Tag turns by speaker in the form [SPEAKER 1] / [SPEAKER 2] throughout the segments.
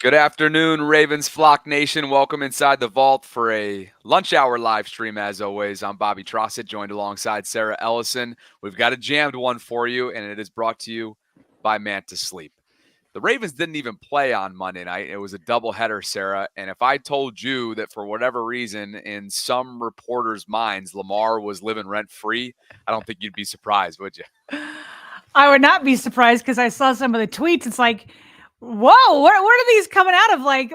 [SPEAKER 1] Good afternoon, Ravens Flock Nation. Welcome inside the vault for a lunch hour live stream. As always, I'm Bobby Trossett, joined alongside Sarah Ellison. We've got a jammed one for you, and it is brought to you by Manta Sleep. The Ravens didn't even play on Monday night. It was a doubleheader, Sarah. And if I told you that for whatever reason, in some reporters' minds, Lamar was living rent-free, I don't think you'd be surprised, would you?
[SPEAKER 2] I would not be surprised because I saw some of the tweets. It's like, whoa, where are these coming out of? Like,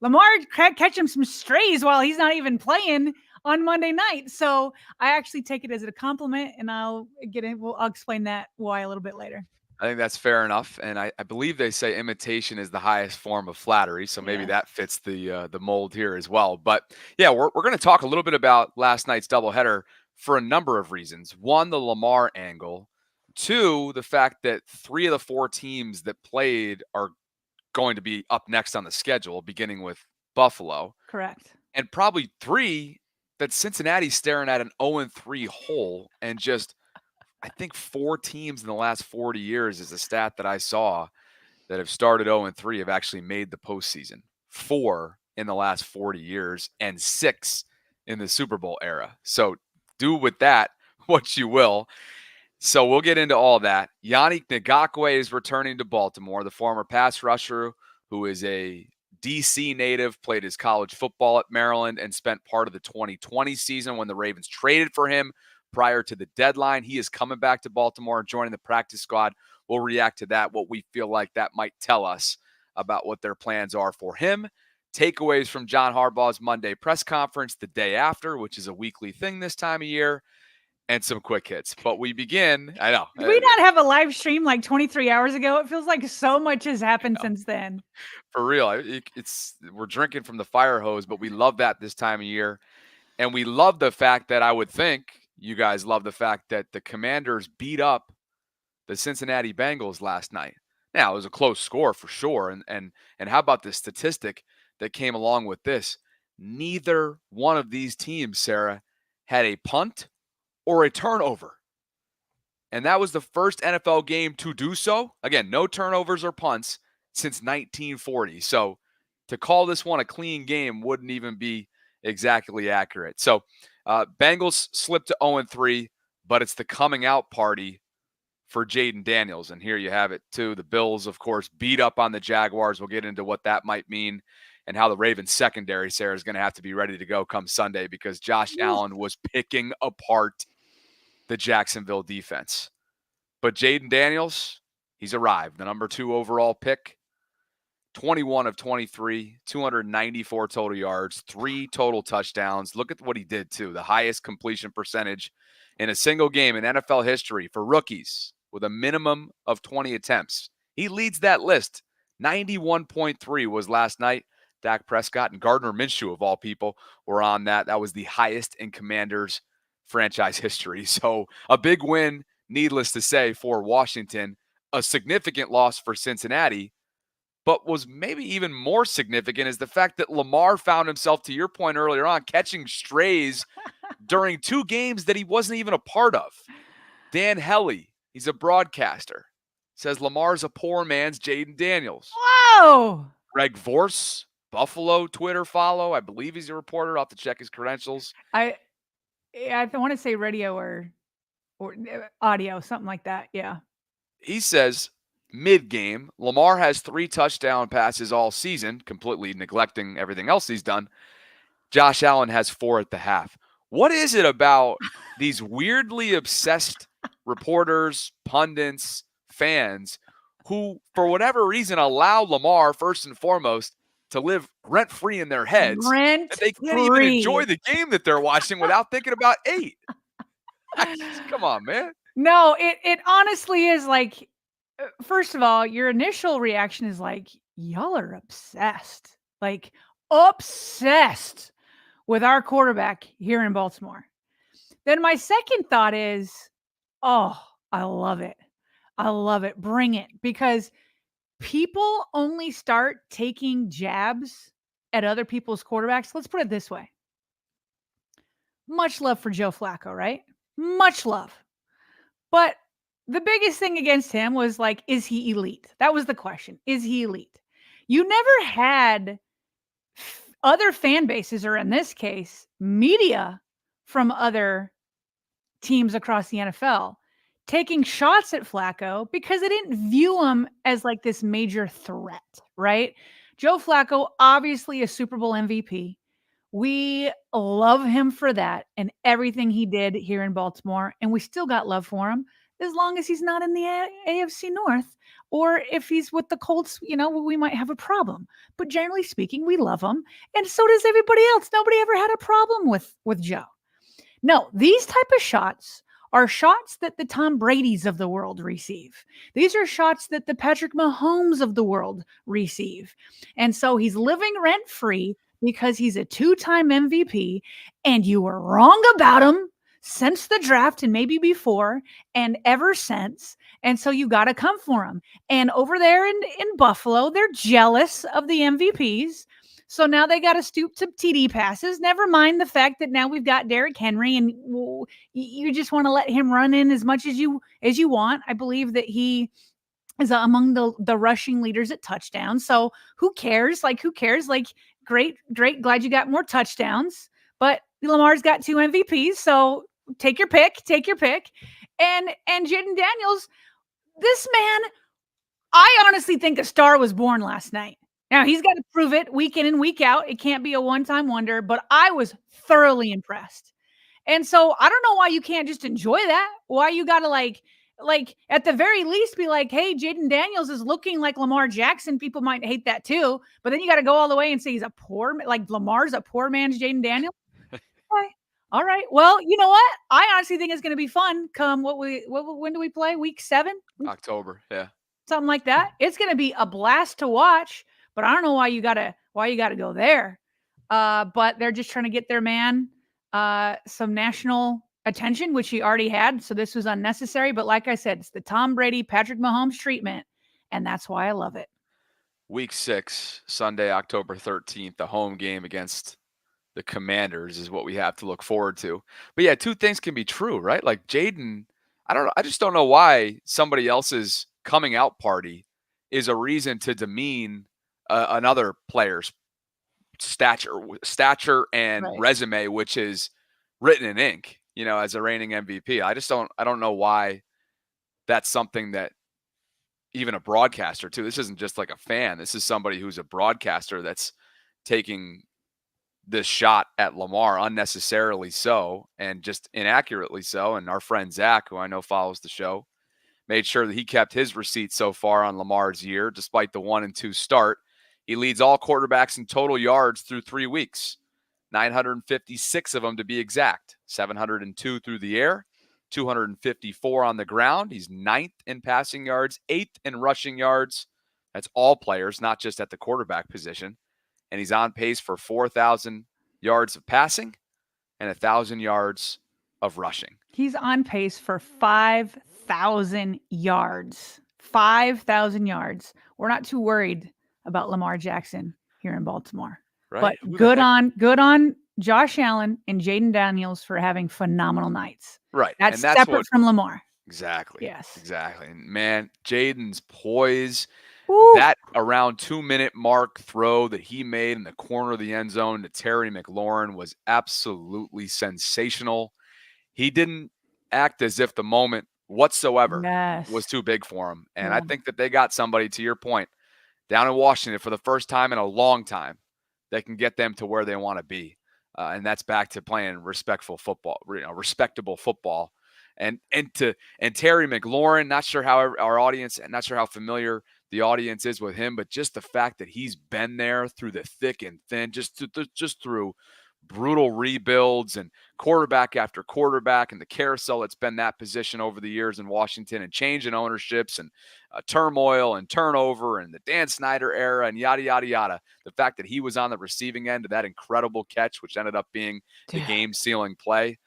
[SPEAKER 2] Lamar catching some strays while he's not even playing on Monday night. So I actually take it as a compliment, and I'll explain that why a little bit later.
[SPEAKER 1] I think that's fair enough, and I believe they say imitation is the highest form of flattery, so maybe that fits the mold here as well. But yeah, we're going to talk a little bit about last night's doubleheader for a number of reasons. One, the Lamar angle. Two, the fact that 3 of the 4 teams that played are going to be up next on the schedule, beginning with Buffalo.
[SPEAKER 2] Correct.
[SPEAKER 1] And probably 3, that Cincinnati's staring at an 0-3 hole, and just I think 4 teams in the last 40 years is a stat that I saw that have started 0-3 have actually made the postseason. 4 in the last 40 years and 6 in the Super Bowl era. So do with that what you will. So we'll get into all that. Yannick Ngakoue is returning to Baltimore, the former pass rusher who is a DC native, played his college football at Maryland, and spent part of the 2020 season when the Ravens traded for him prior to the deadline. He is coming back to Baltimore, joining the practice squad. We'll react to that, what we feel like that might tell us about what their plans are for him. Takeaways from John Harbaugh's Monday press conference the day after, which is a weekly thing this time of year, and some quick hits. But we begin, I know.
[SPEAKER 2] Did we not have a live stream like 23 hours ago? It feels like so much has happened since then.
[SPEAKER 1] For real. We're drinking from the fire hose, but we love that this time of year. And we love the fact that I would think you guys love the fact that the Commanders beat up the Cincinnati Bengals last night. Now, it was a close score for sure. And how about the statistic that came along with this? Neither one of these teams, Sarah, had a punt or a turnover. And that was the first NFL game to do so. Again, no turnovers or punts since 1940. So to call this one a clean game wouldn't even be exactly accurate. So Bengals slipped to 0-3, but it's the coming out party for Jaden Daniels. And here you have it too. The Bills, of course, beat up on the Jaguars. We'll get into what that might mean and how the Ravens secondary, Sarah, is going to have to be ready to go come Sunday because Josh Allen was picking apart the Jacksonville defense. But Jaden Daniels, he's arrived. The number 2 overall pick, 21 of 23, 294 total yards, 3 total touchdowns. Look at what he did, too. The highest completion percentage in a single game in NFL history for rookies with a minimum of 20 attempts. He leads that list. 91.3 was last night. Dak Prescott and Gardner Minshew, of all people, were on that. That was the highest in Commanders franchise history. So a big win, needless to say, for Washington. A significant loss for Cincinnati. But was maybe even more significant is the fact that Lamar found himself, to your point earlier on, catching strays during 2 games that he wasn't even a part of. Dan Hellie, he's a broadcaster, says Lamar's a poor man's Jaden Daniels.
[SPEAKER 2] Whoa!
[SPEAKER 1] Greg Vorse, Buffalo Twitter follow. I believe he's a reporter. I'll have to check his credentials.
[SPEAKER 2] I want to say radio or audio, something like that. Yeah.
[SPEAKER 1] He says mid-game, Lamar has 3 touchdown passes all season, completely neglecting everything else he's done. Josh Allen has 4 at the half. What is it about these weirdly obsessed reporters, pundits, fans who, for whatever reason, allow Lamar, first and foremost, to live rent-free in their heads? They can't even enjoy the game that they're watching without thinking about 8. Come on, man.
[SPEAKER 2] No, it honestly is like, first of all, your initial reaction is like, y'all are obsessed. Like, obsessed with our quarterback here in Baltimore. Then my second thought is, oh, I love it. I love it. Bring it. Because people only start taking jabs at other people's quarterbacks. Let's put it this way. Much love for Joe Flacco, right? Much love. But the biggest thing against him was like, is he elite? That was the question. Is he elite? you never had other fan bases, or in this case, media from other teams across the NFL taking shots at Flacco because they didn't view him as like this major threat, right? Joe Flacco, obviously a Super Bowl MVP. We love him for that and everything he did here in Baltimore, and we still got love for him as long as he's not in the AFC North, or if he's with the Colts, we might have a problem. But generally speaking, we love him, and so does everybody else. Nobody ever had a problem with Joe. No, these type of shots are shots that the Tom Bradys of the world receive. These are shots that the Patrick Mahomes of the world receive. And so he's living rent-free because he's a two-time MVP, and you were wrong about him since the draft and maybe before and ever since. And so you got to come for him. And over there in Buffalo, they're jealous of the MVPs. So now they got to stoop to TD passes. Never mind the fact that now we've got Derrick Henry, and you just want to let him run in as much as you want. I believe that he is among the rushing leaders at touchdowns. So who cares? Who cares? Great. Glad you got more touchdowns. But Lamar's got 2 MVPs. So take your pick. And Jaden Daniels, this man, I honestly think a star was born last night. Now, he's got to prove it week in and week out. It can't be a one-time wonder, but I was thoroughly impressed. And so I don't know why you can't just enjoy that. Why you got to like at the very least be like, hey, Jaden Daniels is looking like Lamar Jackson. People might hate that too, but then you got to go all the way and say he's Lamar's a poor man's Jaden Daniels. Okay. All right. Well, you know what? I honestly think it's going to be fun come when do we play? Week 7?
[SPEAKER 1] October. Yeah.
[SPEAKER 2] Something like that. It's going to be a blast to watch. But I don't know why you gotta go there. But they're just trying to get their man some national attention, which he already had. So this was unnecessary. But like I said, it's the Tom Brady, Patrick Mahomes treatment, and that's why I love it.
[SPEAKER 1] Week 6, Sunday, October 13th, the home game against the Commanders is what we have to look forward to. But yeah, 2 things can be true, right? Like Jaden, I just don't know why somebody else's coming out party is a reason to demean another player's stature and resume, which is written in ink, as a reigning MVP. I don't know why that's something that even a broadcaster too. This isn't just like a fan. This is somebody who's a broadcaster that's taking this shot at Lamar unnecessarily so, and just inaccurately so. And our friend Zach, who I know follows the show, made sure that he kept his receipts so far on Lamar's year, despite the 1-2 start. He leads all quarterbacks in total yards through 3 weeks, 956 of them to be exact, 702 through the air, 254 on the ground. He's 9th in passing yards, 8th in rushing yards. That's all players, not just at the quarterback position. And he's on pace for 4,000 yards of passing and 1,000 yards of rushing.
[SPEAKER 2] He's on pace for 5,000 yards. 5,000 yards. We're not too worried about Lamar Jackson here in Baltimore. Right. But good on Josh Allen and Jaden Daniels for having phenomenal nights.
[SPEAKER 1] Right.
[SPEAKER 2] That's separate from Lamar.
[SPEAKER 1] Exactly.
[SPEAKER 2] Yes.
[SPEAKER 1] Exactly. And man, Jaden's poise,
[SPEAKER 2] Ooh.
[SPEAKER 1] that around 2-minute mark throw that he made in the corner of the end zone to Terry McLaurin was absolutely sensational. He didn't act as if the moment whatsoever was too big for him. And I think that they got somebody, to your point, down in Washington for the first time in a long time that can get them to where they want to be. And that's back to playing respectable football. And Terry McLaurin, not sure how our audience, and not sure how familiar the audience is with him, but just the fact that he's been there through the thick and thin, just through brutal rebuilds and quarterback after quarterback, and the carousel that's been that position over the years in Washington, and change in ownerships and turmoil and turnover and the Dan Snyder era and yada, yada, yada. The fact that he was on the receiving end of that incredible catch, which ended up being the game-sealing play.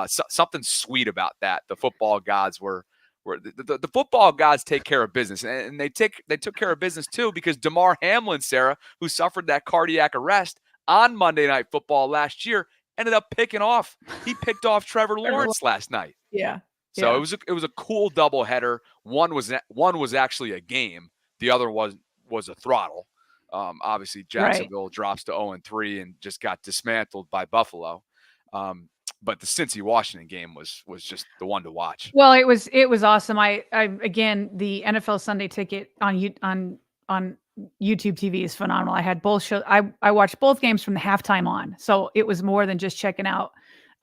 [SPEAKER 1] Something sweet about that. The football gods were the football gods take care of business, and they took care of business too, because Damar Hamlin, Sarah, who suffered that cardiac arrest on Monday Night Football last year, ended up picking off. He picked off Trevor Lawrence last night.
[SPEAKER 2] Yeah.
[SPEAKER 1] So it was a cool doubleheader. One was actually a game. The other was a throttle. Obviously,
[SPEAKER 2] Right.
[SPEAKER 1] Jacksonville drops to 0-3 and just got dismantled by Buffalo. But the Cincy Washington game was just the one to watch.
[SPEAKER 2] Well, it was awesome. I again, the NFL Sunday Ticket on YouTube TV is phenomenal. I had both shows. I watched both games from the halftime on, so it was more than just checking out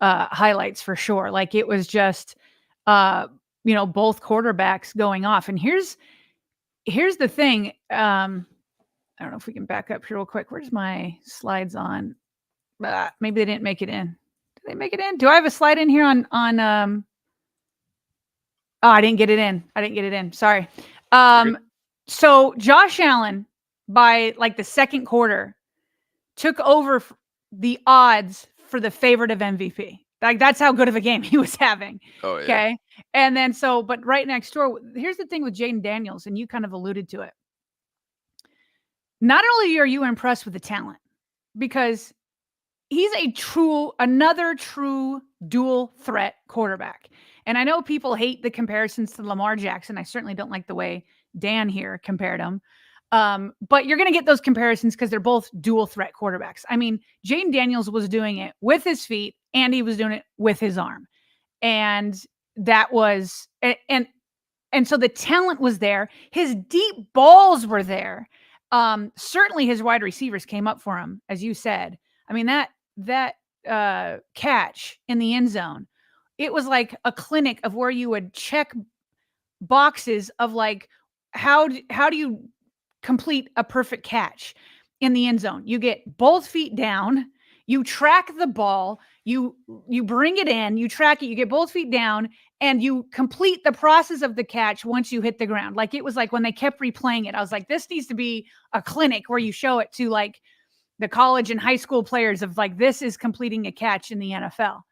[SPEAKER 2] highlights for sure. Like it was just uh, both quarterbacks going off. And here's the thing. I don't know if we can back up here real quick. Where's my slides on? Maybe they didn't make it in. Did they make it in? Do I have a slide in here on? Oh, I didn't get it in. I didn't get it in. Sorry. So Josh Allen, by like the second quarter, took over the odds for the favorite of MVP. Like that's how good of a game he was having.
[SPEAKER 1] Oh yeah.
[SPEAKER 2] Okay. And then but right next door, here's the thing with Jaden Daniels, and you kind of alluded to it. Not only are you impressed with the talent, because he's another true dual threat quarterback. And I know people hate the comparisons to Lamar Jackson. I certainly don't like the way Dan here compared him. But you're going to get those comparisons because they're both dual threat quarterbacks. I mean, Jaden Daniels was doing it with his feet and he was doing it with his arm. And that was, and so the talent was there. His deep balls were there. Certainly his wide receivers came up for him, as you said. I mean, that catch in the end zone, it was like a clinic of where you would check boxes of like, how do you complete a perfect catch in the end zone? You get both feet down, you track the ball, you bring it in, you track it, you get both feet down, and you complete the process of the catch once you hit the ground. Like it was like when they kept replaying it, I was like, this needs to be a clinic where you show it to like the college and high school players of like, this is completing a catch in the NFL.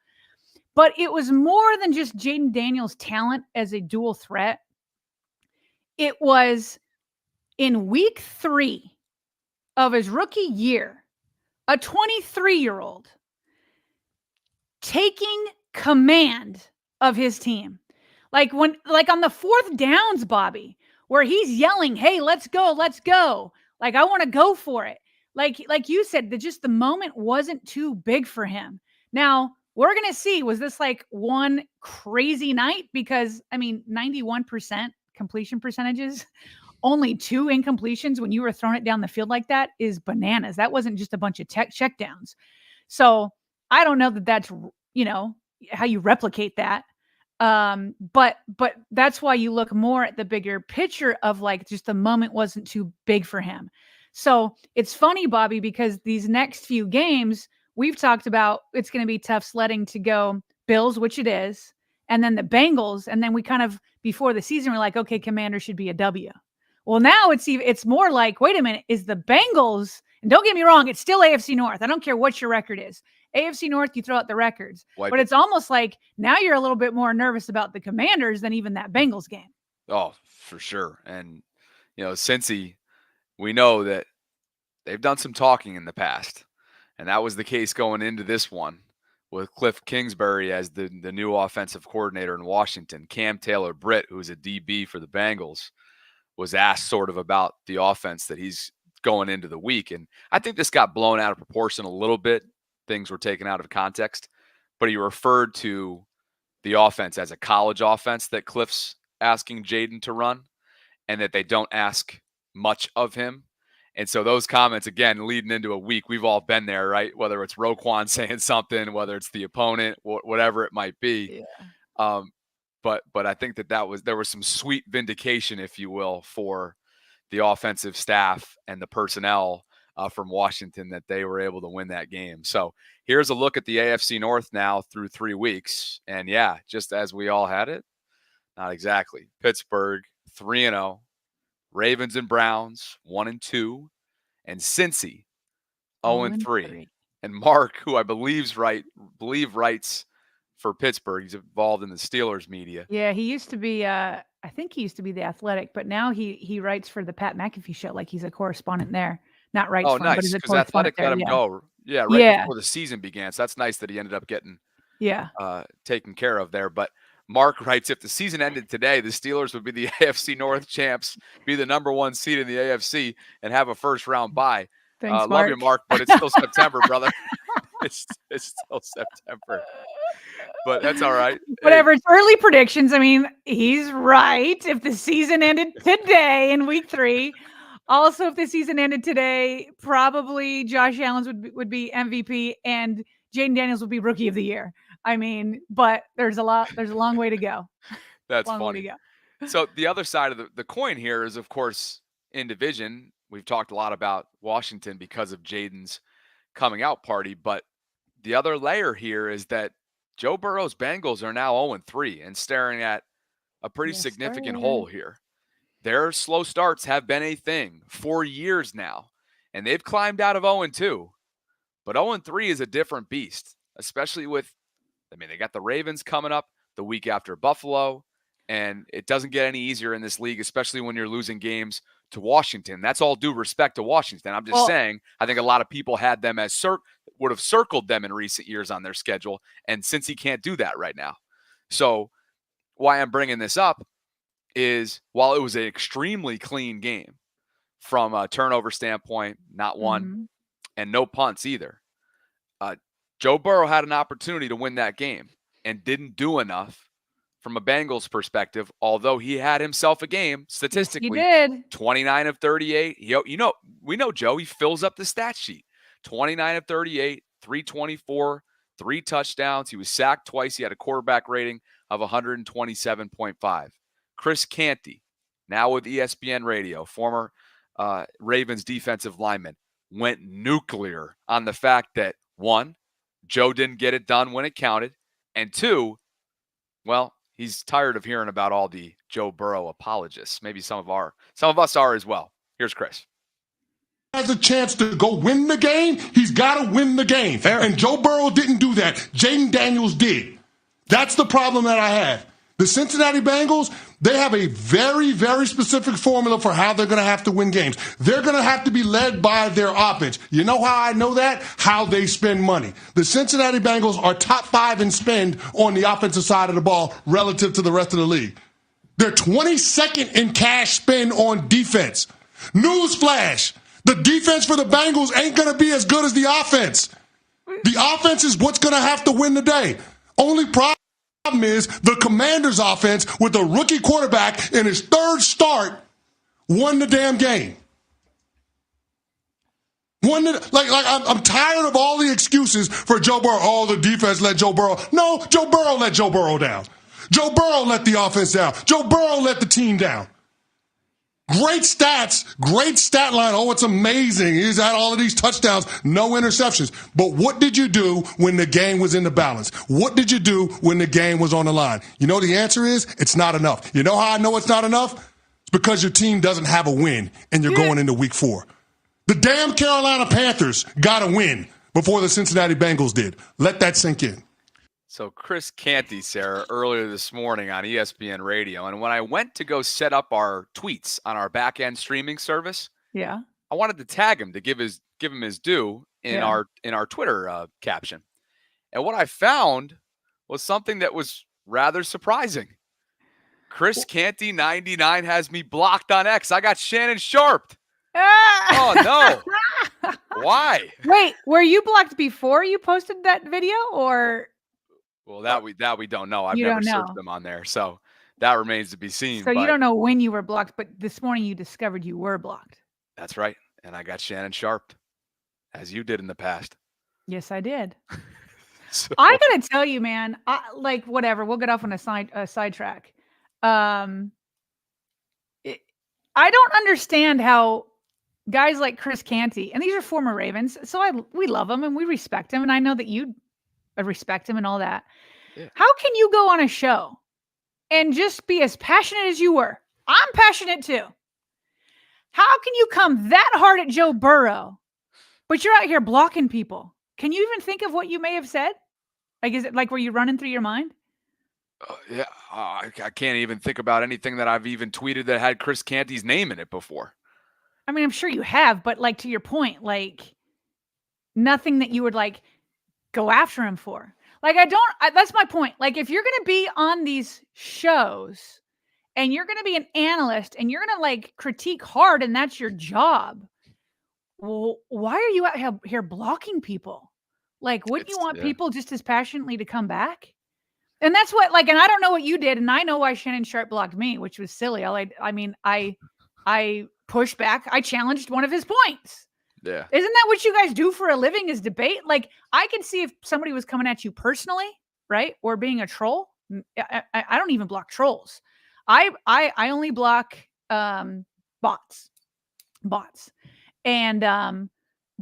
[SPEAKER 2] But it was more than just Jaden Daniels' talent as a dual threat. It was in week 3 of his rookie year, a 23-year-old taking command of his team. Like on the fourth downs, Bobby, where he's yelling, hey, let's go. Like, I want to go for it. Like you said, the moment wasn't too big for him. Now, we're going to see, was this like one crazy night? Because, I mean, 91% completion percentages, only 2 incompletions when you were throwing it down the field like that is bananas. That wasn't just a bunch of check downs. So I don't know that that's, how you replicate that. But that's why you look more at the bigger picture of like, just the moment wasn't too big for him. So it's funny, Bobby, because these next few games we've talked about, it's going to be tough sledding to go Bills, which it is, and then the Bengals. And then we kind of, before the season, we're like, okay, Commander should be a W. Well, now it's more like, wait a minute, is the Bengals, and don't get me wrong, it's still AFC North. I don't care what your record is. AFC North, you throw out the records. But it's almost like now you're a little bit more nervous about the Commanders than even that Bengals game.
[SPEAKER 1] Oh, for sure. And, Cincy, we know that they've done some talking in the past. And that was the case going into this one with Cliff Kingsbury as the new offensive coordinator in Washington. Cam Taylor-Britt, who's a DB for the Bengals, was asked sort of about the offense that he's going into the week. And I think this got blown out of proportion a little bit. Things were taken out of context. But he referred to the offense as a college offense that Cliff's asking Jaden to run, and that they don't ask much of him. And so those comments, again, leading into a week, we've all been there, right? Whether it's Roquan saying something, whether it's the opponent, whatever it might be.
[SPEAKER 2] Yeah.
[SPEAKER 1] But I think there was some sweet vindication, if you will, for the offensive staff and the personnel from Washington that they were able to win that game. So here's a look at the AFC North now through 3 weeks. And yeah, just as we all had it, not exactly. Pittsburgh 3-0, Ravens and Browns 1-2, and Cincy 0-3. And Mark, who I believe writes for Pittsburgh, he's involved in the Steelers media.
[SPEAKER 2] Yeah, he used to be. I think he used to be the Athletic, but now he writes for the Pat McAfee show. Like he's a correspondent there. Not writes for him, but he's a
[SPEAKER 1] because Athletic let him go. Yeah, right before the season began. So that's nice that he ended up getting taken care of there. But Mark writes, if the season ended today, the Steelers would be the AFC North champs, be the number 1 seed in the AFC, and have a first-round bye.
[SPEAKER 2] Thanks,
[SPEAKER 1] Love you, Mark, but it's still September, brother. It's still September. But that's all right.
[SPEAKER 2] Whatever. It's early predictions. I mean, he's right. If the season ended today in week 3, also if the season ended today, probably Josh Allen would be MVP and Jaden Daniels would be Rookie of the Year. I mean, but there's a long way to go.
[SPEAKER 1] That's funny. So the other side of the coin here is, of course, in division. We've talked a lot about Washington because of Jaden's coming out party, but the other layer here is that Joe Burrow's Bengals are now 0-3 and staring at a pretty significant hole here. Their slow starts have been a thing for years now, and they've climbed out of 0-2. But 0-3 is a different beast, especially with, they got the Ravens coming up the week after Buffalo, and it doesn't get any easier in this league, especially when you're losing games to Washington. That's all due respect to Washington. I'm just saying, I think a lot of people had them as would have circled them in recent years on their schedule, and since he can't do that right now. So why I'm bringing this up is, while it was an extremely clean game from a turnover standpoint, not one, and no punts either, Joe Burrow had an opportunity to win that game and didn't do enough from a Bengals perspective, although he had himself a game statistically.
[SPEAKER 2] Yes, he did.
[SPEAKER 1] 29 of 38. We know Joe, he fills up the stat sheet. 29 of 38, 324, 3 touchdowns. He was sacked twice. He had a quarterback rating of 127.5. Chris Canty, now with ESPN Radio, former Ravens defensive lineman, went nuclear on the fact that, 1, Joe didn't get it done when it counted, and 2, well, he's tired of hearing about all the Joe Burrow apologists. Maybe some of us are as well. Here's Chris.
[SPEAKER 3] Has a chance to go win the game, he's got to win the game. Fair. And Joe Burrow didn't do that. Jaden Daniels did. That's the problem that I have. The Cincinnati Bengals, they have a very, very specific formula for how they're going to have to win games. They're going to have to be led by their offense. You know how I know that? How they spend money. The Cincinnati Bengals are top 5 in spend on the offensive side of the ball relative to the rest of the league. They're 22nd in cash spend on defense. Newsflash, the defense for the Bengals ain't going to be as good as the offense. The offense is what's going to have to win the day. Only problem is the Commanders' offense with a rookie quarterback in his 3rd start won the damn game. I'm tired of all the excuses for Joe Burrow. Oh, the defense let Joe Burrow. No, Joe Burrow let Joe Burrow down. Joe Burrow let the offense down. Joe Burrow let the team down. Great stats, great stat line. Oh, it's amazing. He's had all of these touchdowns, no interceptions. But what did you do when the game was in the balance? What did you do when the game was on the line? You know the answer is it's not enough. You know how I know it's not enough? It's because your team doesn't have a win and you're going into week 4. The damn Carolina Panthers got a win before the Cincinnati Bengals did. Let that sink in.
[SPEAKER 1] So Chris Canty, Sarah, earlier this morning on ESPN Radio, and when I went to go set up our tweets on our back-end streaming service, I wanted to tag him to give him his due in our Twitter caption. And what I found was something that was rather surprising. Chris Canty 99 has me blocked on X. I got Shannon Sharped. Oh no! Why?
[SPEAKER 2] Wait, were you blocked before you posted that video, or?
[SPEAKER 1] Well, that we don't know. I've never searched them on there, so that remains to be seen.
[SPEAKER 2] So you don't know when you were blocked, but this morning you discovered you were blocked.
[SPEAKER 1] That's right, and I got Shannon Sharped, as you did in the past.
[SPEAKER 2] Yes, I did. I gotta tell you, man. Whatever. We'll get off on a sidetrack. I don't understand how guys like Chris Canty, and these are former Ravens, so we love him and we respect him, and I know that you respect him and all that. Yeah. How can you go on a show and just be as passionate as you were? I'm passionate too. How can you come that hard at Joe Burrow, but you're out here blocking people? Can you even think of what you may have said? Is it were you running through your mind?
[SPEAKER 1] I can't even think about anything that I've even tweeted that had Chris Canty's name in it before.
[SPEAKER 2] I mean, I'm sure you have, but to your point, nothing that you would go after him for. Like, that's my point. Like, if you're going to be on these shows and you're going to be an analyst and you're going to like critique hard and that's your job, well, why are you out here blocking people? Like, wouldn't you want people just as passionately to come back? And that's what, like, and I don't know what you did, and I know why Shannon Sharp blocked me, which was silly. I pushed back. I challenged one of his points.
[SPEAKER 1] Yeah.
[SPEAKER 2] Isn't that what you guys do for a living, is debate? Like, I can see if somebody was coming at you personally, right? Or being a troll. I don't even block trolls. I only block bots. And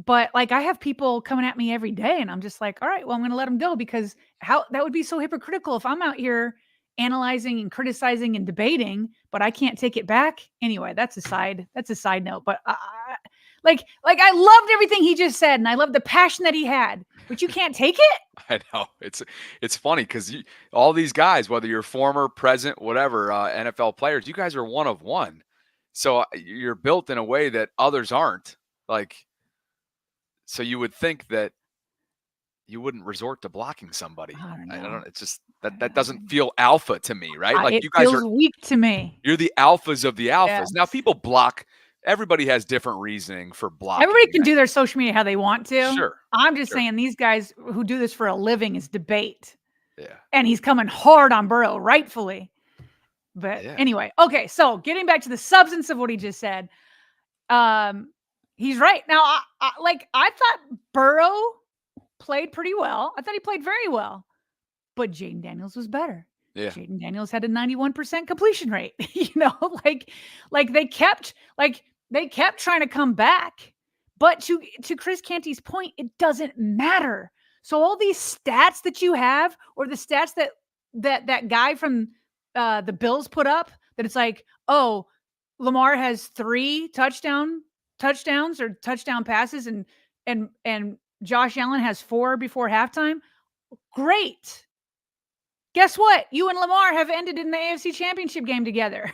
[SPEAKER 2] but like, I have people coming at me every day and I'm just like, all right, well, I'm going to let them go, because that would be so hypocritical if I'm out here analyzing and criticizing and debating, but I can't take it back. Anyway, that's a side note. But like I loved everything he just said, and I love the passion that he had, but you can't take it.
[SPEAKER 1] I know, it's funny because all these guys, whether you're former, present, whatever, NFL players, you guys are one of one. So you're built in a way that others aren't. Like, so you would think that you wouldn't resort to blocking somebody. I don't know. It's just that doesn't feel alpha to me, right? Like,
[SPEAKER 2] it
[SPEAKER 1] you guys
[SPEAKER 2] feels
[SPEAKER 1] are
[SPEAKER 2] weak to me.
[SPEAKER 1] You're the alphas of the alphas.
[SPEAKER 2] Yes.
[SPEAKER 1] Now, people block. Everybody has different reasoning for blocking.
[SPEAKER 2] Everybody can do their social media how they want to.
[SPEAKER 1] Sure.
[SPEAKER 2] I'm just saying, these guys who do this for a living is debate.
[SPEAKER 1] Yeah.
[SPEAKER 2] And he's coming hard on Burrow, rightfully. But anyway, okay. So getting back to the substance of what he just said, he's right. Now, I thought Burrow played pretty well. I thought he played very well, but Jaden Daniels was better. Yeah. Jaden Daniels had a 91% completion rate. Like they kept trying to come back, but to Chris Canty's point, it doesn't matter. So all these stats that you have, or the stats that guy from the Bills put up, that it's like, oh, Lamar has 3 touchdowns or touchdown passes, and Josh Allen has 4 before halftime. Great. Guess what? You and Lamar have ended in the AFC Championship game together.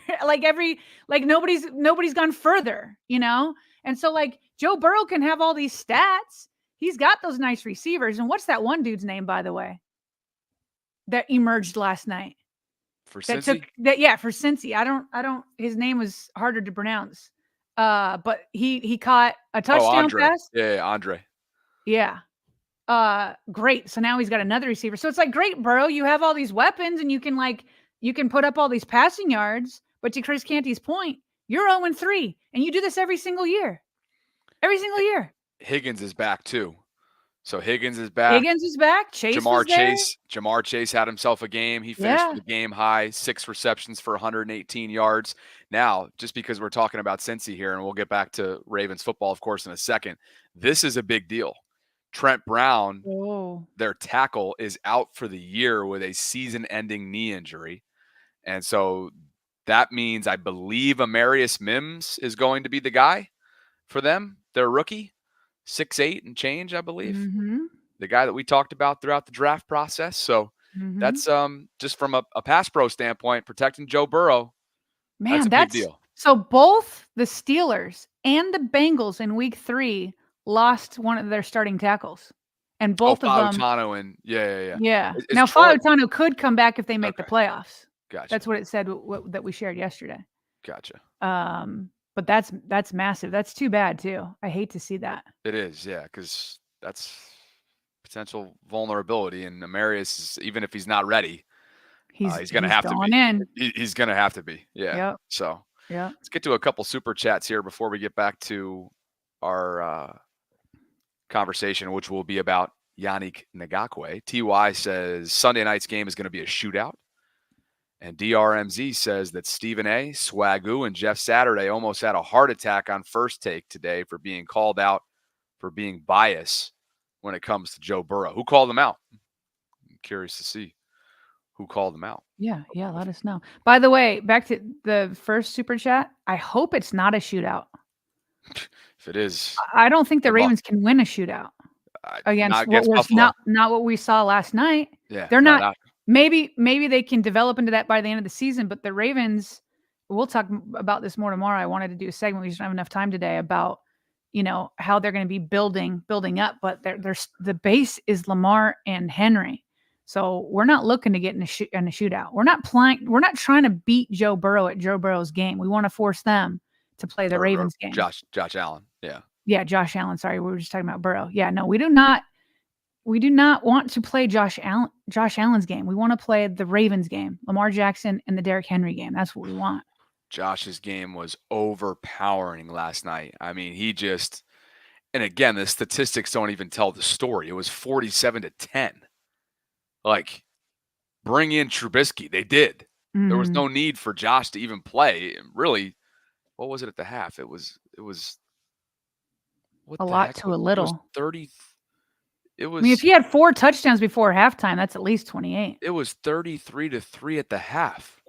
[SPEAKER 2] Nobody's gone further, you know? And so, like, Joe Burrow can have all these stats. He's got those nice receivers. And what's that one dude's name, by the way, that emerged last night?
[SPEAKER 1] For Cincy?
[SPEAKER 2] For Cincy. I don't his name was harder to pronounce. But he caught a touchdown pass.
[SPEAKER 1] Yeah, Andre.
[SPEAKER 2] Yeah. Great. So now he's got another receiver. So it's like, great, Burrow, you have all these weapons and you can put up all these passing yards. But to Chris Canty's point, you're 0-3, and you do this every single year. Every single year.
[SPEAKER 1] Higgins is back too. So Higgins is back.
[SPEAKER 2] Chase
[SPEAKER 1] Jamar Chase had himself a game. He finished with a game high, 6 receptions for 118 yards. Now, just because we're talking about Cincy here, and we'll get back to Ravens football, of course, in a second, this is a big deal. Trent Brown, their tackle, is out for the year with a season-ending knee injury. And so that means, I believe, Amarius Mims is going to be the guy for them, their rookie, 6'8" and change, I believe.
[SPEAKER 2] Mm-hmm.
[SPEAKER 1] The guy that we talked about throughout the draft process. So that's just from a pass pro standpoint, protecting Joe Burrow.
[SPEAKER 2] Man,
[SPEAKER 1] that's a big deal.
[SPEAKER 2] So both the Steelers and the Bengals in week 3 lost one of their starting tackles, and both of them.
[SPEAKER 1] And
[SPEAKER 2] yeah. Now Fautano could come back if they make the playoffs.
[SPEAKER 1] Gotcha.
[SPEAKER 2] That's what it said that we shared yesterday.
[SPEAKER 1] Gotcha.
[SPEAKER 2] But that's massive. That's too bad too. I hate to see that.
[SPEAKER 1] It is, yeah, because that's potential vulnerability, and Amarius, even if he's not ready, he's going to have to be. He's going to have to be. Yeah.
[SPEAKER 2] Yep.
[SPEAKER 1] So let's get to a couple super chats here before we get back to our conversation, which will be about Yannick Ngakoue. TY says Sunday night's game is going to be a shootout. And DRMZ says that Stephen A., Swagoo, and Jeff Saturday almost had a heart attack on First Take today for being called out for being biased when it comes to Joe Burrow. Who called them out? I'm curious to see who called them out.
[SPEAKER 2] Yeah, let us know. By the way, back to the first super chat, I hope it's not a shootout.
[SPEAKER 1] If it is,
[SPEAKER 2] I don't think the Ravens can win a shootout against not what we saw last night.
[SPEAKER 1] Yeah,
[SPEAKER 2] they're not. Maybe they can develop into that by the end of the season, but the Ravens, we'll talk about this more tomorrow. I wanted to do a segment. We just don't have enough time today about, how they're going to be building up, but the base is Lamar and Henry. So we're not looking to get in a shootout. We're not trying to beat Joe Burrow at Joe Burrow's game. We want to force them to play the Ravens game.
[SPEAKER 1] Josh Allen. Yeah.
[SPEAKER 2] Yeah, Josh Allen. Sorry, we were just talking about Burrow. Yeah, no, we do not want to play Josh Allen's game. We want to play the Ravens game, Lamar Jackson and the Derrick Henry game. That's what we want.
[SPEAKER 1] Josh's game was overpowering last night. I mean, and again, the statistics don't even tell the story. It was 47-10. Like, bring in Trubisky. They did. Mm-hmm. There was no need for Josh to even play. Really, what was it at the half? It was
[SPEAKER 2] a lot to a little.
[SPEAKER 1] It was 30. It was.
[SPEAKER 2] I mean, if he had 4 touchdowns before halftime, that's at least 28.
[SPEAKER 1] It was 33-3 at the half.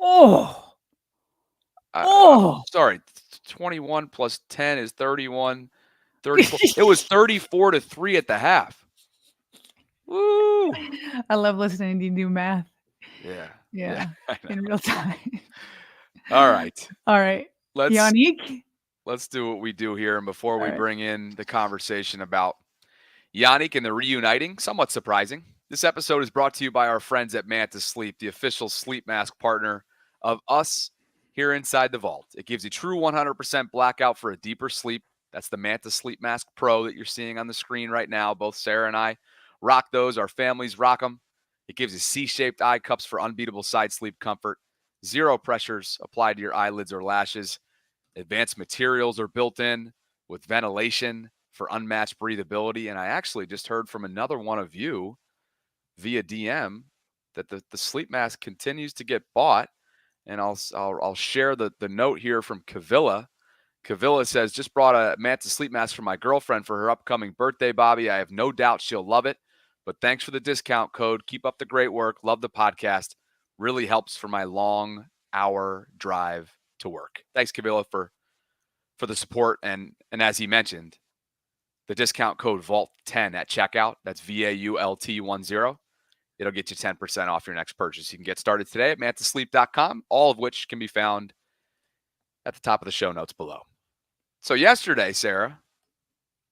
[SPEAKER 1] Sorry, 21 plus 10 is 31. 34. It was 34-3 at the half. Woo!
[SPEAKER 2] I love listening to you do math.
[SPEAKER 1] Yeah.
[SPEAKER 2] In real time.
[SPEAKER 1] All right.
[SPEAKER 2] Yannick,
[SPEAKER 1] let's do what we do here. And before we bring in the conversation about Yannick and the reuniting, somewhat surprising, this episode is brought to you by our friends at Mantis Sleep, the official sleep mask partner of us here inside the vault. It gives you true 100% blackout for a deeper sleep. That's the Mantis Sleep Mask Pro that you're seeing on the screen right now. Both Sarah and I rock those. Our families rock them. It gives you C-shaped eye cups for unbeatable side sleep comfort. 0 pressures applied to your eyelids or lashes. Advanced materials are built in with ventilation for unmatched breathability. And I actually just heard from another one of you via DM that the sleep mask continues to get bought. And I'll share the note here from Kavilla. Kavilla says, just brought a Mantis sleep mask for my girlfriend for her upcoming birthday, Bobby. I have no doubt she'll love it. But thanks for the discount code. Keep up the great work. Love the podcast. Really helps for my long hour drive to work. Thanks, Kavilla, for the support. And as he mentioned, the discount code VAULT10 at checkout. That's VAULT10. It'll get you 10% off your next purchase. You can get started today at mantisleep.com, all of which can be found at the top of the show notes below. So yesterday, Sarah,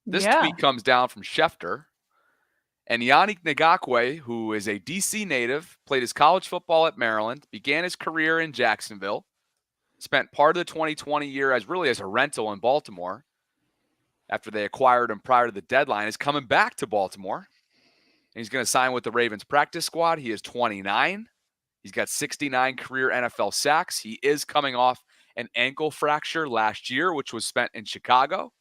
[SPEAKER 1] this tweet comes down from Schefter. And Yannick Ngakoue, who is a D.C. native, played his college football at Maryland, began his career in Jacksonville, spent part of the 2020 year as a rental in Baltimore after they acquired him prior to the deadline, is coming back to Baltimore. And he's going to sign with the Ravens practice squad. He is 29. He's got 69 career NFL sacks. He is coming off an ankle fracture last year, which was spent in Chicago.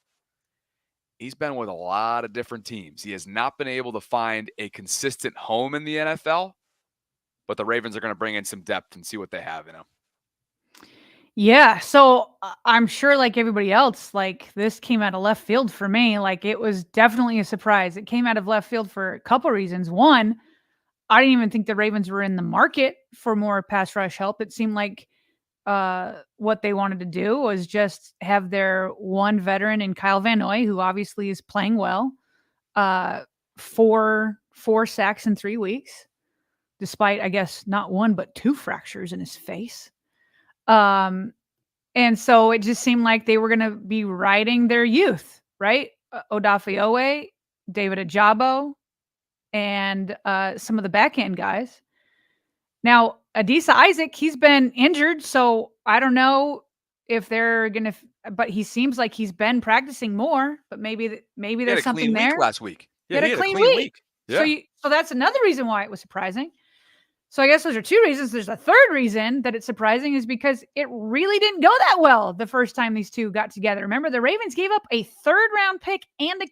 [SPEAKER 1] He's been with a lot of different teams. He has not been able to find a consistent home in the NFL, but the Ravens are going to bring in some depth and see what they have in him.
[SPEAKER 2] Yeah, so I'm sure like everybody else, like this came out of left field for me. Like it was definitely a surprise. It came out of left field for a couple reasons. One, I didn't even think the Ravens were in the market for more pass rush help. It seemed like what they wanted to do was just have their one veteran in Kyle Van Noy, who obviously is playing well, 4 sacks in 3 weeks, despite, I guess, not 1, but 2 fractures in his face. And so it just seemed like they were going to be riding their youth, right? Odafe Owe, David Ajabo, and some of the backhand guys. Now, Adisa Isaac, he's been injured, so I don't know if they're going to but he seems like he's been practicing more, but maybe there's something there.
[SPEAKER 1] Last week.
[SPEAKER 2] Yeah, he had a clean week.
[SPEAKER 1] Yeah.
[SPEAKER 2] So that's another reason why it was surprising. So I guess those are 2 reasons. There's a third reason that it's surprising is because it really didn't go that well the first time these two got together. Remember, the Ravens gave up a 3rd-round pick and a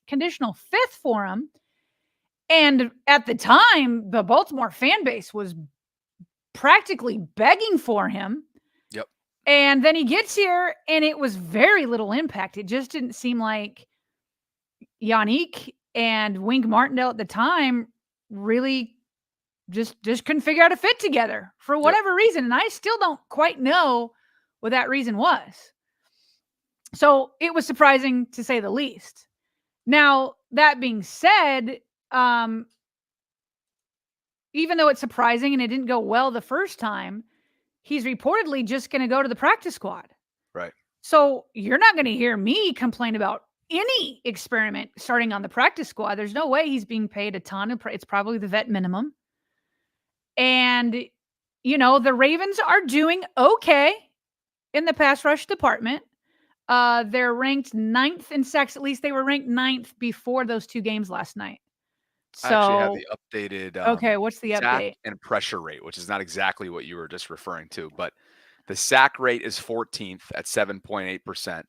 [SPEAKER 2] conditional 5th for him. And at the time, the Baltimore fan base was practically begging for him.
[SPEAKER 1] Yep.
[SPEAKER 2] And then he gets here, and it was very little impact. It just didn't seem like Yannick and Wink Martindale at the time really just couldn't figure out a fit together for whatever reason. And I still don't quite know what that reason was. So it was surprising to say the least. Now, that being said, even though it's surprising and it didn't go well the first time, he's reportedly just going to go to the practice squad.
[SPEAKER 1] Right.
[SPEAKER 2] So you're not going to hear me complain about any experiment starting on the practice squad. There's no way he's being paid a ton. It's probably the vet minimum. And, the Ravens are doing okay in the pass rush department. They're ranked 9th in sacks. At least they were ranked 9th before those 2 games last night.
[SPEAKER 1] I actually have
[SPEAKER 2] So,
[SPEAKER 1] the updated
[SPEAKER 2] okay, what's the
[SPEAKER 1] sack
[SPEAKER 2] update?
[SPEAKER 1] and pressure rate, which is not exactly what you were just referring to, but the sack rate is 14th at 7.8%,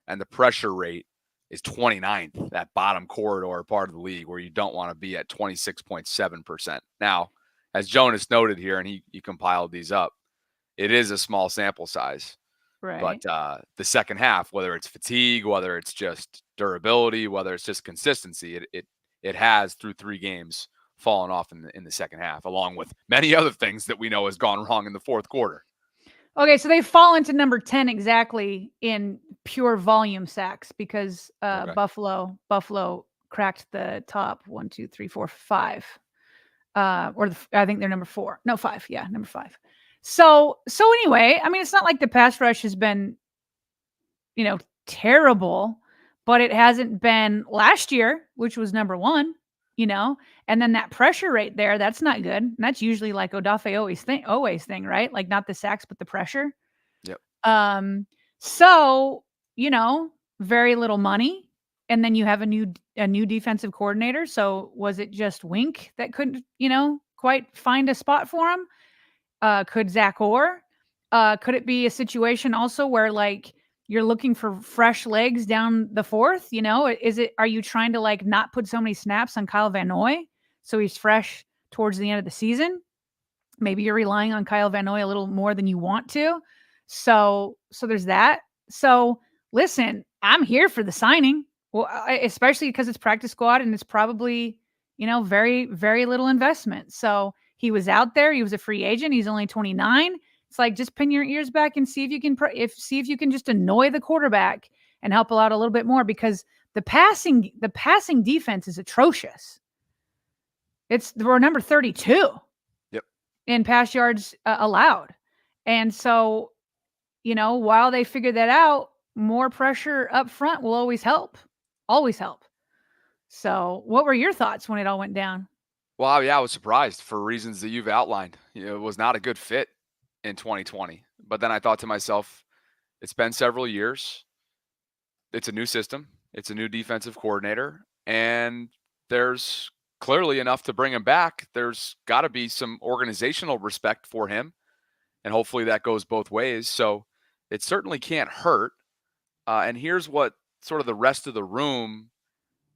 [SPEAKER 1] and the pressure rate is 29th, that bottom corridor part of the league where you don't want to be at 26.7%. Now, as Jonas noted here, and he compiled these up, it is a small sample size.
[SPEAKER 2] Right.
[SPEAKER 1] But the second half, whether it's fatigue, whether it's just durability, whether it's just consistency, it has through 3 games fallen off in the second half, along with many other things that we know has gone wrong in the fourth quarter.
[SPEAKER 2] Okay, so they've fallen to number 10 exactly in pure volume sacks because
[SPEAKER 1] Okay.
[SPEAKER 2] Buffalo cracked the top 1, 2, 3, 4, 5. I think they're number 4. No, 5. Yeah, number 5. So anyway, I mean, it's not like the pass rush has been, terrible, but it hasn't been last year, which was number 1, and then that pressure rate there, that's not good. And that's usually like Odafe always thing, right? Like not the sacks, but the pressure.
[SPEAKER 1] Yep.
[SPEAKER 2] So, very little money. And then you have a new defensive coordinator. So was it just Wink that couldn't, quite find a spot for him? Could Zach Orr? Could it be a situation also where like you're looking for fresh legs down the fourth? Are you trying to like not put so many snaps on Kyle Van Noy so he's fresh towards the end of the season? Maybe you're relying on Kyle Van Noy a little more than you want to. So there's that. So listen, I'm here for the signing. Well, especially because it's practice squad and it's probably, very, very little investment. So he was out there. He was a free agent. He's only 29. It's like just pin your ears back and see if you can see if you can just annoy the quarterback and help out a little bit more because the passing defense is atrocious. We're number 32.
[SPEAKER 1] Yep.
[SPEAKER 2] In pass yards allowed. And so, while they figure that out, more pressure up front will always help. Always help. So, what were your thoughts when it all went down?
[SPEAKER 1] Well, yeah, I was surprised for reasons that you've outlined. It was not a good fit in 2020. But then I thought to myself, it's been several years. It's a new system. It's a new defensive coordinator. And there's clearly enough to bring him back. There's got to be some organizational respect for him. And hopefully that goes both ways. So it certainly can't hurt. And here's what sort of the rest of the room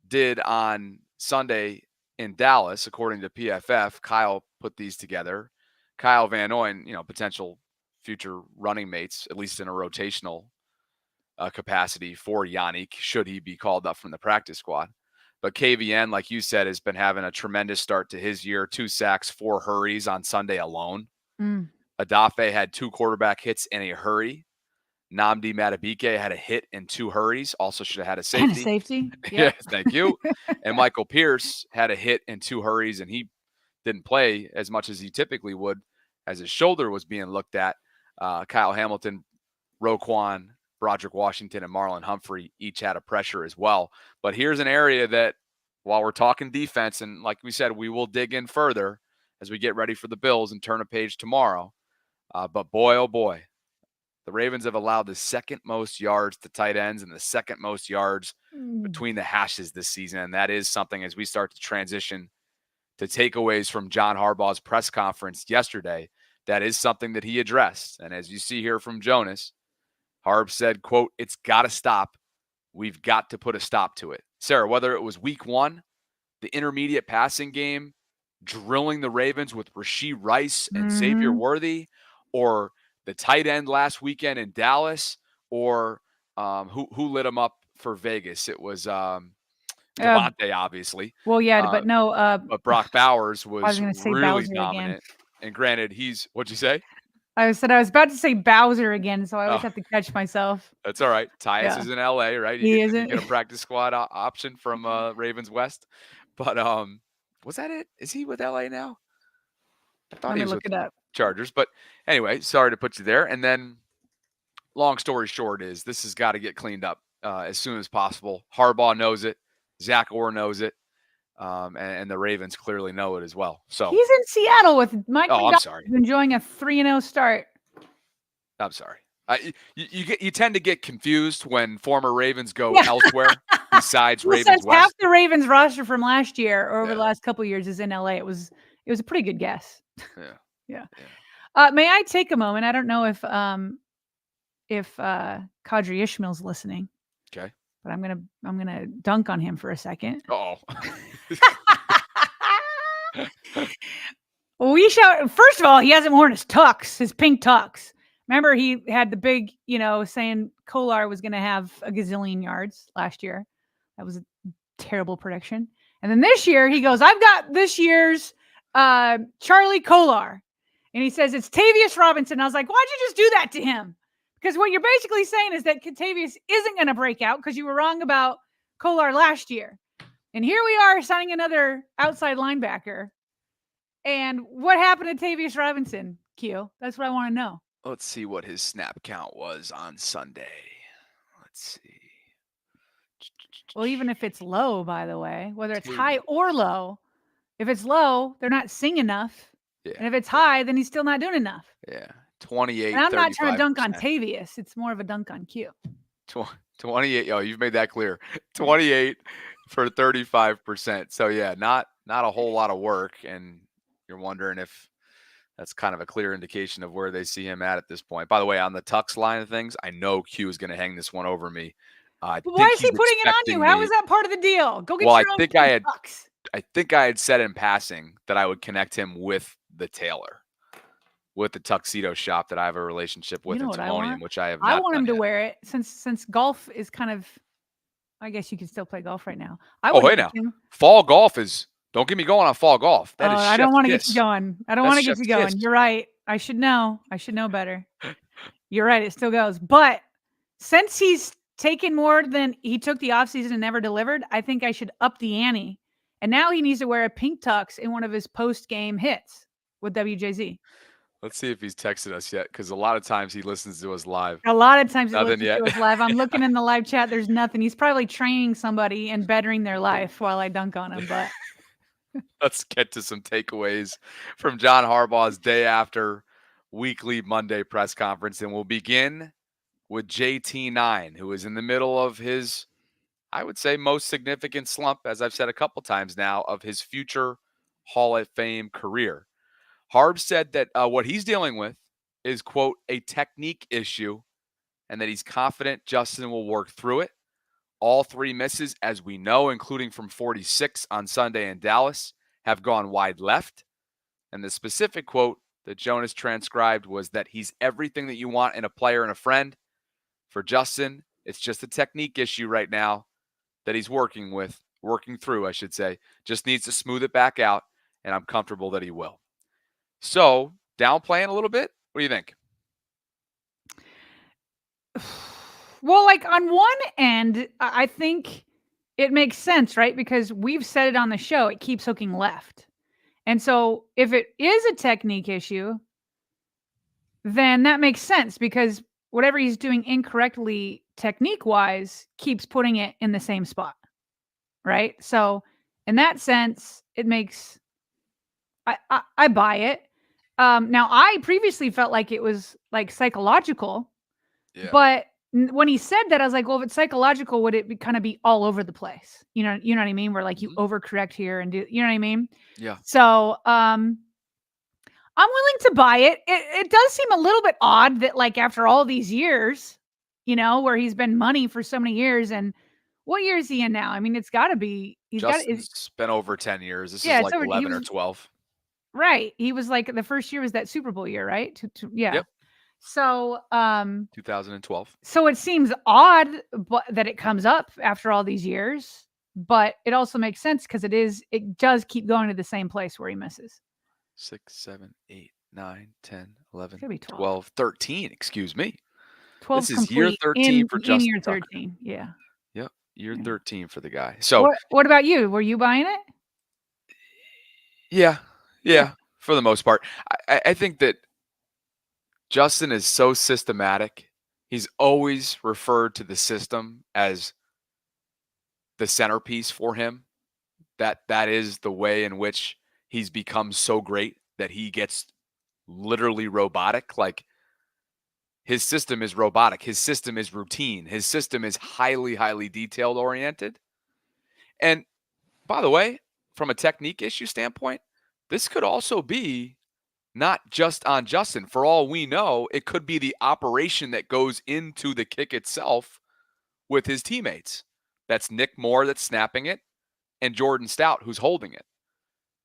[SPEAKER 1] did on Sunday in Dallas, according to PFF. Kyle put these together. Kyle Van Noy, potential future running mates, at least in a rotational capacity for Yannick, should he be called up from the practice squad. But KVN, like you said, has been having a tremendous start to his year. 2 sacks, 4 hurries on Sunday alone. Odafe had 2 quarterback hits in a hurry. Nnamdi Madubuike had a hit and 2 hurries. Also should have had a safety.
[SPEAKER 2] And a safety.
[SPEAKER 1] Yes, thank you. And Michael Pierce had a hit and 2 hurries, and he didn't play as much as he typically would as his shoulder was being looked at. Kyle Hamilton, Roquan, Broderick Washington, and Marlon Humphrey each had a pressure as well. But here's an area that, while we're talking defense, and like we said, we will dig in further as we get ready for the Bills and turn a page tomorrow. But boy, oh boy, the Ravens have allowed the second most yards to tight ends and the second most yards between the hashes this season. And that is something, as we start to transition to takeaways from John Harbaugh's press conference yesterday, that is something that he addressed. And as you see here from Jonas, Harb said, quote, "It's got to stop. We've got to put a stop to it." Sarah, whether it was week 1, the intermediate passing game, drilling the Ravens with Rashee Rice and Xavier Worthy, or the tight end last weekend in Dallas, or who lit him up for Vegas? It was Devontae, obviously.
[SPEAKER 2] Well, yeah, but no.
[SPEAKER 1] But Brock Bowers was
[SPEAKER 2] gonna say
[SPEAKER 1] really
[SPEAKER 2] Bowser
[SPEAKER 1] dominant.
[SPEAKER 2] again.
[SPEAKER 1] And granted, what'd you say?
[SPEAKER 2] I was about to say Bowser again, so I always have to catch myself.
[SPEAKER 1] That's all right. Tyus is in LA, right?
[SPEAKER 2] He
[SPEAKER 1] You get a practice squad option from Ravens West. But was that it? Is he with LA now? I thought he was with the Chargers. But anyway, sorry to put you there. And then, long story short, is this has got to get cleaned up as soon as possible. Harbaugh knows it. Zach Orr knows it. and the Ravens clearly know it as well. So
[SPEAKER 2] he's in Seattle with Mike
[SPEAKER 1] I'm
[SPEAKER 2] McDonald,
[SPEAKER 1] sorry.
[SPEAKER 2] enjoying a 3-0 start.
[SPEAKER 1] I'm sorry. You tend to get confused when former Ravens go elsewhere besides
[SPEAKER 2] Well,
[SPEAKER 1] Ravens
[SPEAKER 2] since half
[SPEAKER 1] West.
[SPEAKER 2] the Ravens roster from last year or over the
[SPEAKER 1] Yeah.
[SPEAKER 2] last couple of years is in LA, it was a pretty good guess.
[SPEAKER 1] Yeah.
[SPEAKER 2] Yeah. May I take a moment? I don't know if Kadri Ishmael's listening.
[SPEAKER 1] Okay.
[SPEAKER 2] But I'm gonna dunk on him for a second.
[SPEAKER 1] Oh.
[SPEAKER 2] First of all, he hasn't worn his tux, his pink tux. Remember, he had the big, saying Kolar was going to have a gazillion yards last year. That was a terrible prediction. And then this year, he goes, I've got this year's Charlie Kolar. And he says, it's Tavius Robinson. I was like, why'd you just do that to him? Because what you're basically saying is that Tavius isn't going to break out because you were wrong about Kolar last year. And here we are signing another outside linebacker. And what happened to Tavius Robinson, Q? That's what I want to know.
[SPEAKER 1] Let's see what his snap count was on Sunday. Let's see.
[SPEAKER 2] Well, even if it's low, by the way, whether it's high or low, if it's low, they're not seeing enough. Yeah. And if it's high, then he's still not doing enough.
[SPEAKER 1] Yeah. 28.
[SPEAKER 2] And I'm not trying to dunk on Tavius. It's more of a dunk on Q.
[SPEAKER 1] 28. Oh, you've made that clear. 28 for 35%. So yeah, not a whole lot of work. And you're wondering if that's kind of a clear indication of where they see him at this point. By the way, on the Tux line of things, I know Q is going to hang this one over me.
[SPEAKER 2] Why is he putting it on you? How is that part of the deal? Go get your own Tux.
[SPEAKER 1] I think I had said in passing that I would connect him with the tailor, with the tuxedo shop that I have a relationship with in Timonium, which I have not.
[SPEAKER 2] I want him to wear it since golf is kind of, I guess you can still play golf right now.
[SPEAKER 1] Fall golf is, don't get me going on fall golf. That is
[SPEAKER 2] I don't want to get you going. I don't want to get you going. You're right. I should know better. You're right. It still goes. But since he's taken more than he took the offseason and never delivered, I think I should up the ante. And now he needs to wear a pink tux in one of his post-game hits with WJZ.
[SPEAKER 1] Let's see if he's texted us yet, because a lot of times he listens to us live.
[SPEAKER 2] A lot of times he listens to us live. I'm looking in the live chat. There's nothing. He's probably training somebody and bettering their life while I dunk on him. But
[SPEAKER 1] let's get to some takeaways from John Harbaugh's day after weekly Monday press conference. And we'll begin with JT9, who is in the middle of his, I would say, most significant slump, as I've said a couple times now, of his future Hall of Fame career. Harb said that what he's dealing with is, quote, a technique issue, and that he's confident Justin will work through it. All three misses, as we know, including from 46 on Sunday in Dallas, have gone wide left. And the specific quote that Jonas transcribed was that he's everything that you want in a player and a friend. For Justin, it's just a technique issue right now that he's working through, I should say. Just needs to smooth it back out, and I'm comfortable that he will. So, downplaying a little bit? What do you think?
[SPEAKER 2] Well, like on one end, I think it makes sense, right? Because we've said it on the show, it keeps hooking left. And so if it is a technique issue, then that makes sense because whatever he's doing incorrectly technique-wise keeps putting it in the same spot, right? So in that sense, it makes, I buy it. Now, I previously felt like it was like psychological, but when he said that, I was like, well, if it's psychological, would it kind of be all over the place? You know what I mean? Where like you overcorrect here and do, you know what I mean?
[SPEAKER 1] Yeah.
[SPEAKER 2] So, I'm willing to buy it. It does seem a little bit odd that like after all these years, where he's been money for so many years, and what year is he in now? I mean, it's got to be.
[SPEAKER 1] It's been over 10 years. This is like 11 or 12.
[SPEAKER 2] Right. He was like the first year was that Super Bowl year, right? Yeah. Yep. So,
[SPEAKER 1] 2012.
[SPEAKER 2] So it seems odd that it comes up after all these years, but it also makes sense because it does keep going to the same place where he misses.
[SPEAKER 1] 6, 7, 8, 9, 10, 11,
[SPEAKER 2] 12.
[SPEAKER 1] 12, 13, excuse me.
[SPEAKER 2] 12
[SPEAKER 1] this is year 13 for Justin.
[SPEAKER 2] In year 13, yeah.
[SPEAKER 1] Yep, year 13 for the guy. So
[SPEAKER 2] what about you? Were you buying it?
[SPEAKER 1] Yeah, for the most part. I think that Justin is so systematic. He's always referred to the system as the centerpiece for him. that is the way in which he's become so great that he gets literally robotic. Like, his system is robotic. His system is routine. His system is highly, highly detailed oriented. And by the way, from a technique issue standpoint, this could also be not just on Justin. For all we know, it could be the operation that goes into the kick itself with his teammates. That's Nick Moore that's snapping it and Jordan Stout who's holding it.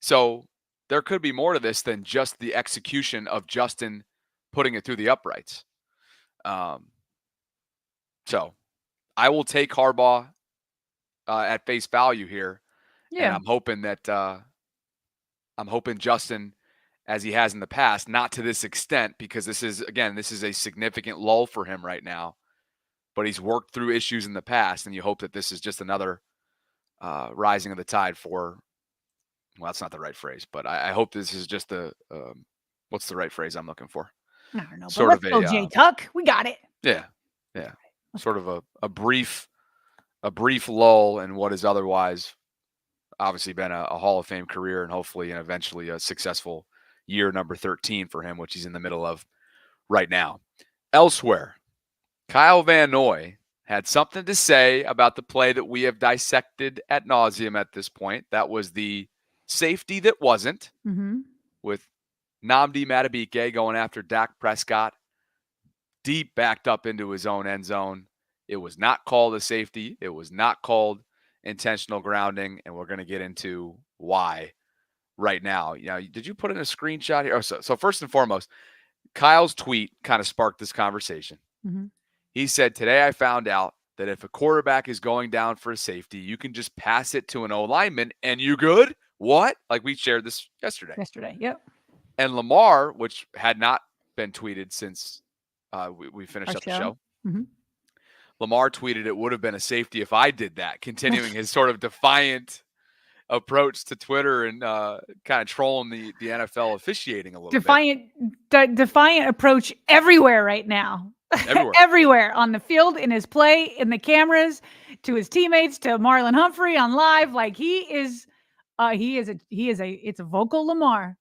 [SPEAKER 1] So there could be more to this than just the execution of Justin putting it through the uprights. So I will take Harbaugh at face value here.
[SPEAKER 2] Yeah.
[SPEAKER 1] And I'm hoping Justin, as he has in the past, not to this extent, because this is a significant lull for him right now. But he's worked through issues in the past, and you hope that this is just another rising of the tide for, well, that's not the right phrase, but I hope this is just what's the right phrase I'm looking for?
[SPEAKER 2] I don't know.
[SPEAKER 1] Sort
[SPEAKER 2] But
[SPEAKER 1] of
[SPEAKER 2] let's go, Jay Tuck. We got it.
[SPEAKER 1] Yeah. Sort of a brief lull in what has otherwise obviously been a Hall of Fame career, and hopefully and eventually a successful year number 13 for him, which he's in the middle of right now. Elsewhere, Kyle Van Noy had something to say about the play that we have dissected ad nauseum at this point. That was the safety that wasn't, with Nnamdi Madubuike going after Dak Prescott, deep backed up into his own end zone. It was not called a safety. It was not called intentional grounding, and we're going to get into why right now. Did you put in a screenshot here? So first and foremost, Kyle's tweet kind of sparked this conversation. He said, "Today I found out that if a quarterback is going down for a safety, you can just pass it to an O-lineman and you good." What? Like, we shared this yesterday.
[SPEAKER 2] Yep.
[SPEAKER 1] And Lamar, which had not been tweeted since we finished up the show. Lamar tweeted, "It would have been a safety if I did that," continuing his sort of defiant approach to Twitter and kind of trolling the NFL officiating a little bit.
[SPEAKER 2] Defiant approach everywhere right now. Everywhere on the field, in his play, in the cameras, to his teammates, to Marlon Humphrey on live. Like, it's a vocal Lamar,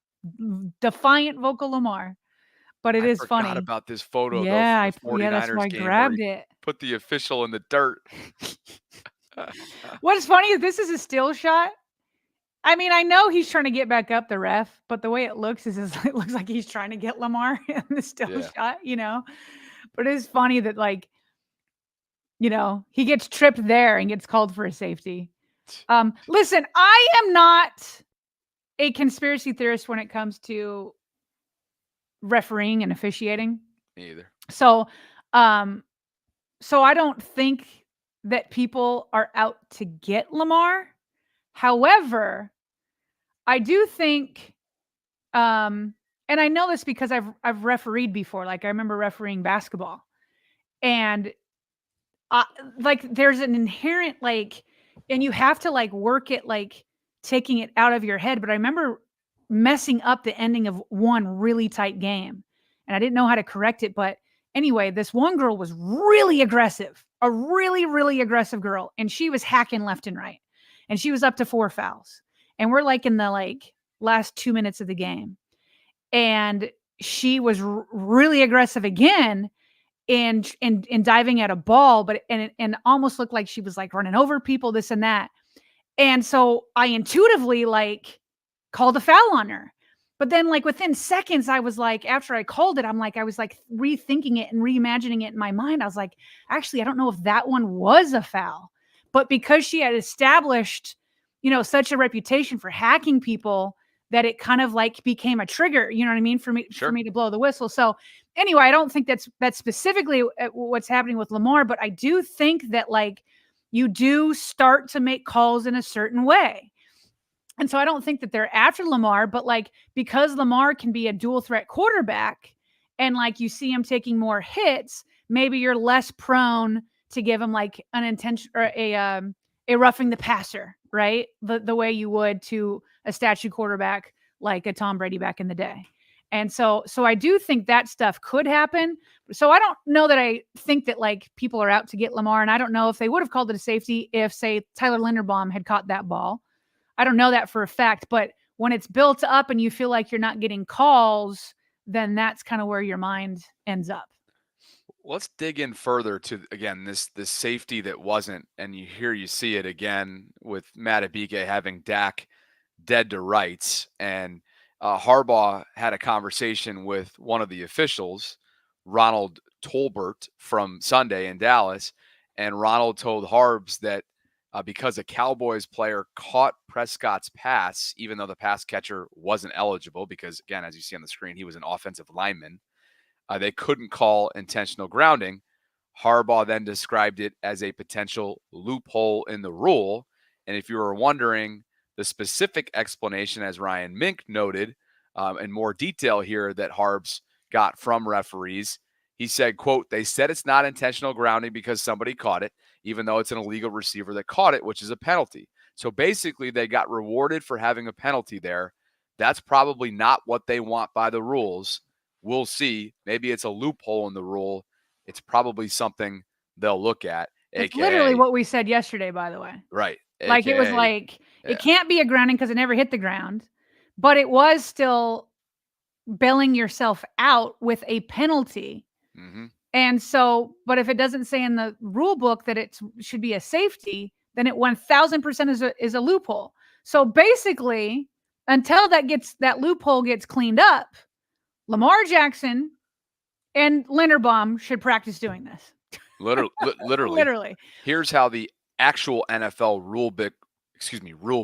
[SPEAKER 2] defiant vocal Lamar. But it is funny.
[SPEAKER 1] I forgot about this photo.
[SPEAKER 2] Yeah,
[SPEAKER 1] though, from the 49ers
[SPEAKER 2] that's why I
[SPEAKER 1] game
[SPEAKER 2] grabbed it.
[SPEAKER 1] Put the official in the dirt.
[SPEAKER 2] What's funny is this is a still shot. I mean, I know he's trying to get back up the ref, but the way it looks is it looks like he's trying to get Lamar in the still shot, But it is funny that, like, he gets tripped there and gets called for a safety. Listen, I am not a conspiracy theorist when it comes to refereeing and officiating.
[SPEAKER 1] Me either.
[SPEAKER 2] So I don't think that people are out to get Lamar. However, I do think, and I know this because I've refereed before. Like, I remember refereeing basketball, and there's an inherent, like, and you have to, like, work it, like, taking it out of your head. But I remember messing up the ending of one really tight game, and I didn't know how to correct it. But anyway, this one girl was really aggressive, a really, really aggressive girl, and she was hacking left and right, and she was up to 4 fouls, and we're like in the last 2 minutes of the game, and she was really aggressive again, and diving at a ball, but and almost looked like she was, like, running over people, this and that. And so I intuitively, like, called a foul on her. But then, like, within seconds, I was like, after I called it, I was like rethinking it and reimagining it in my mind. I was like, actually, I don't know if that one was a foul. But because she had established, such a reputation for hacking people, that it kind of, like, became a trigger, you know what I mean, for me to blow the whistle. So anyway, I don't think that's specifically what's happening with Lamar, but I do think that, like, you do start to make calls in a certain way. And so I don't think that they're after Lamar, but, like, because Lamar can be a dual threat quarterback, and, like, you see him taking more hits, maybe you're less prone to give him, like, an intention or a roughing the passer, right? The way you would to a statue quarterback like a Tom Brady back in the day. And so I do think that stuff could happen. So I don't know that I think that, like, people are out to get Lamar, and I don't know if they would have called it a safety if, say, Tyler Linderbaum had caught that ball. I don't know that for a fact, but when it's built up and you feel like you're not getting calls, then that's kind of where your mind ends up.
[SPEAKER 1] Let's dig in further to, again, this safety that wasn't, and you see it again with Matabike having Dak dead to rights. And Harbaugh had a conversation with one of the officials, Ronald Tolbert from Sunday in Dallas, and Ronald told Harbs that because a Cowboys player caught Prescott's pass, even though the pass catcher wasn't eligible, because, again, as you see on the screen, he was an offensive lineman, they couldn't call intentional grounding. Harbaugh then described it as a potential loophole in the rule. And if you were wondering the specific explanation, as Ryan Mink noted, in more detail here that Harbs got from referees, he said, quote, "They said it's not intentional grounding because somebody caught it, even though it's an illegal receiver that caught it, which is a penalty." So basically, they got rewarded for having a penalty there. That's probably not what they want by the rules. We'll see. Maybe it's a loophole in the rule. It's probably something they'll look at.
[SPEAKER 2] It's literally what we said yesterday, by the way.
[SPEAKER 1] Right.
[SPEAKER 2] Like it was like, it can't be a grounding because it never hit the ground, but it was still bailing yourself out with a penalty.
[SPEAKER 1] Mm-hmm.
[SPEAKER 2] And so, but if it doesn't say in the rule book that it should be a safety, then it 1000% is a loophole. So basically, until that loophole gets cleaned up, Lamar Jackson and Linderbaum should practice doing this.
[SPEAKER 1] Literally. Here's how the actual NFL rule